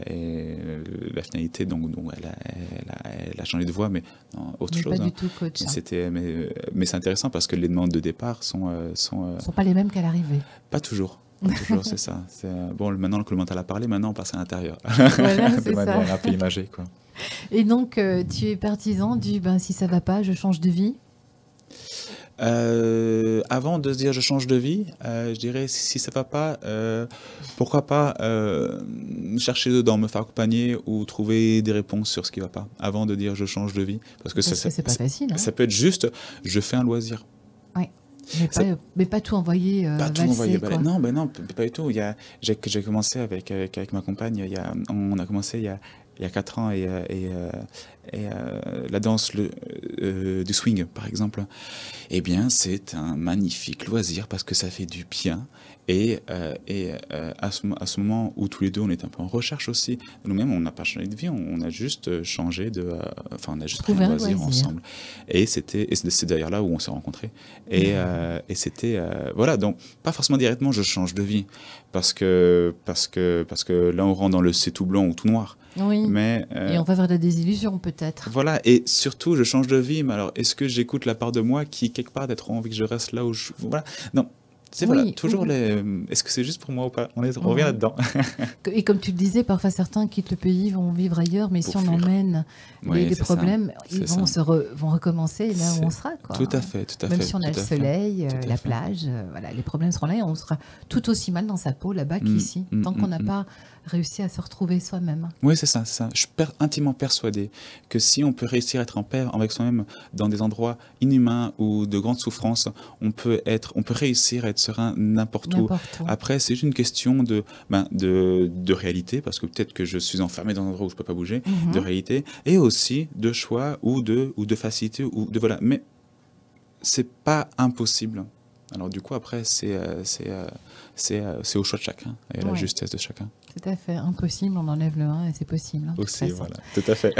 Speaker 2: la finalité, donc elle a changé de voie, mais non, autre chose.
Speaker 1: Pas du tout coach.
Speaker 2: Mais c'est intéressant parce que les demandes de départ sont
Speaker 1: pas les mêmes qu'à l'arrivée.
Speaker 2: Pas toujours. Toujours, c'est ça. Bon, maintenant que le mental a parlé, maintenant on passe à l'intérieur.
Speaker 1: Voilà, c'est ça.
Speaker 2: Un peu imagé, quoi.
Speaker 1: Et donc, tu es partisan du si ça va pas, je change de vie?
Speaker 2: Avant de se dire je change de vie, je dirais si ça va pas, pourquoi pas chercher dedans, me faire accompagner ou trouver des réponses sur ce qui va pas, avant de dire je change de vie, parce que
Speaker 1: c'est pas facile. Hein.
Speaker 2: Ça peut être juste je fais un loisir.
Speaker 1: Oui. Mais pas tout envoyer.
Speaker 2: Pas tout envoyer. Non, pas du tout. J'ai commencé avec ma compagne. On a commencé il y a 4 ans, et la danse du swing, par exemple, eh bien, c'est un magnifique loisir parce que ça fait du bien. Et à ce moment où tous les deux, on est un peu en recherche aussi, nous-mêmes, on n'a pas changé de vie, on a juste changé on a juste pris un loisir ensemble. Et c'est d'ailleurs là où on s'est rencontrés. Et c'était, voilà, donc pas forcément directement je change de vie, parce que là, on rentre dans le c'est tout blanc ou tout noir.
Speaker 1: Oui,
Speaker 2: mais,
Speaker 1: et on va vers la désillusion peut-être.
Speaker 2: Voilà, et surtout, je change de vie, mais alors, est-ce que j'écoute la part de moi qui, quelque part, a trop envie que je reste là où je... Voilà, non. C'est voilà, toujours les... Est-ce que c'est juste pour moi ou pas? On revient là-dedans.
Speaker 1: Et comme tu le disais, parfois certains quittent le pays, vont vivre ailleurs, mais si on emmène les problèmes, ils vont recommencer là où on sera. Quoi.
Speaker 2: Tout à fait, tout à fait.
Speaker 1: Même si on a le soleil, la plage, voilà, les problèmes seront là et on sera tout aussi mal dans sa peau là-bas qu'ici, tant qu'on n'a pas réussi à se retrouver soi-même.
Speaker 2: Oui, c'est ça, c'est ça. Je suis intimement persuadé que si on peut réussir à être en paix avec soi-même dans des endroits inhumains ou de grandes souffrances, on peut réussir à être serein n'importe où. Après, c'est juste une question de réalité, parce que peut-être que je suis enfermé dans un endroit où je ne peux pas bouger, de réalité, et aussi de choix ou de facilité, voilà. Mais c'est pas impossible. Alors du coup, après, c'est au choix de chacun et à la justesse de chacun.
Speaker 1: Tout à fait. Impossible, on enlève le 1 et c'est possible.
Speaker 2: Aussi, voilà. Tout à fait.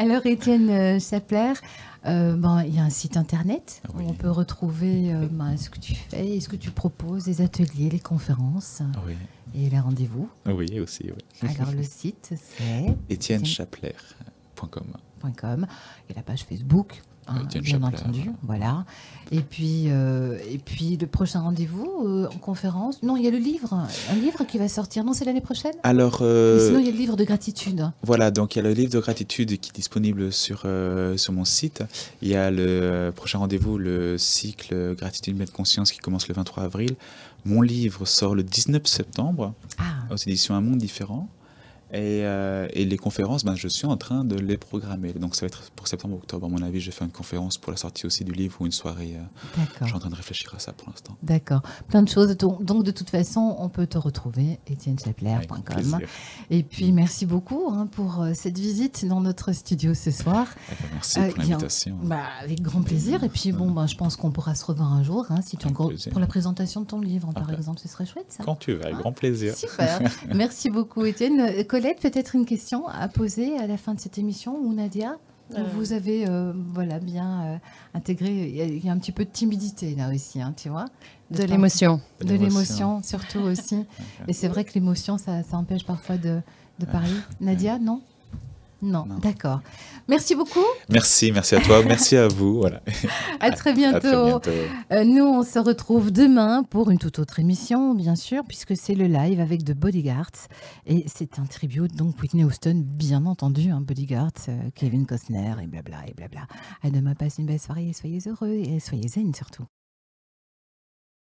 Speaker 1: Alors, Étienne Chapler, il y a un site internet où on peut retrouver ce que tu fais, ce que tu proposes, les ateliers, les conférences et les rendez-vous.
Speaker 2: Oui, aussi, oui.
Speaker 1: Alors, le site, c'est
Speaker 2: etiennechapler.com.
Speaker 1: Et la page Facebook. Bien entendu, voilà. Et puis le prochain rendez-vous en conférence. Non, il y a un livre qui va sortir. Non, c'est l'année prochaine.
Speaker 2: Alors,
Speaker 1: sinon il y a le livre de gratitude.
Speaker 2: Voilà, donc il y a le livre de gratitude qui est disponible sur mon site. Il y a le prochain rendez-vous, le cycle Gratitude Pleine Conscience qui commence le 23 avril. Mon livre sort le 19 septembre aux éditions Un Monde Différent. Et les conférences, je suis en train de les programmer. Donc ça va être pour septembre-octobre, à mon avis. Je vais faire une conférence pour la sortie aussi du livre ou une soirée. Je suis en train de réfléchir à ça pour l'instant.
Speaker 1: D'accord. Plein de choses. Donc de toute façon, on peut te retrouver, etiennechapler.com. Et puis merci beaucoup pour cette visite dans notre studio ce soir.
Speaker 2: Merci pour l'invitation.
Speaker 1: Avec grand plaisir. Et puis je pense qu'on pourra se revoir un jour, si tu encore pour la présentation de ton livre, par exemple. Ce serait chouette ça.
Speaker 2: Quand tu veux, avec grand plaisir.
Speaker 1: Super. Merci beaucoup, Étienne. Colette, peut-être une question à poser à la fin de cette émission, ou Nadia, vous avez bien intégré, il y a un petit peu de timidité là aussi, tu vois.
Speaker 3: De l'émotion.
Speaker 1: De l'émotion surtout aussi. Et c'est vrai que l'émotion, ça empêche parfois de parler. Nadia, non ? Non, d'accord. Merci beaucoup.
Speaker 2: Merci à toi, merci à vous. Voilà.
Speaker 1: À très bientôt. Nous, on se retrouve demain pour une toute autre émission, bien sûr, puisque c'est le live avec The Bodyguards. Et c'est un tribute, donc Whitney Houston, bien entendu, Bodyguards, Kevin Costner et blabla et blabla. À demain, passe une belle soirée et soyez heureux et soyez zen surtout.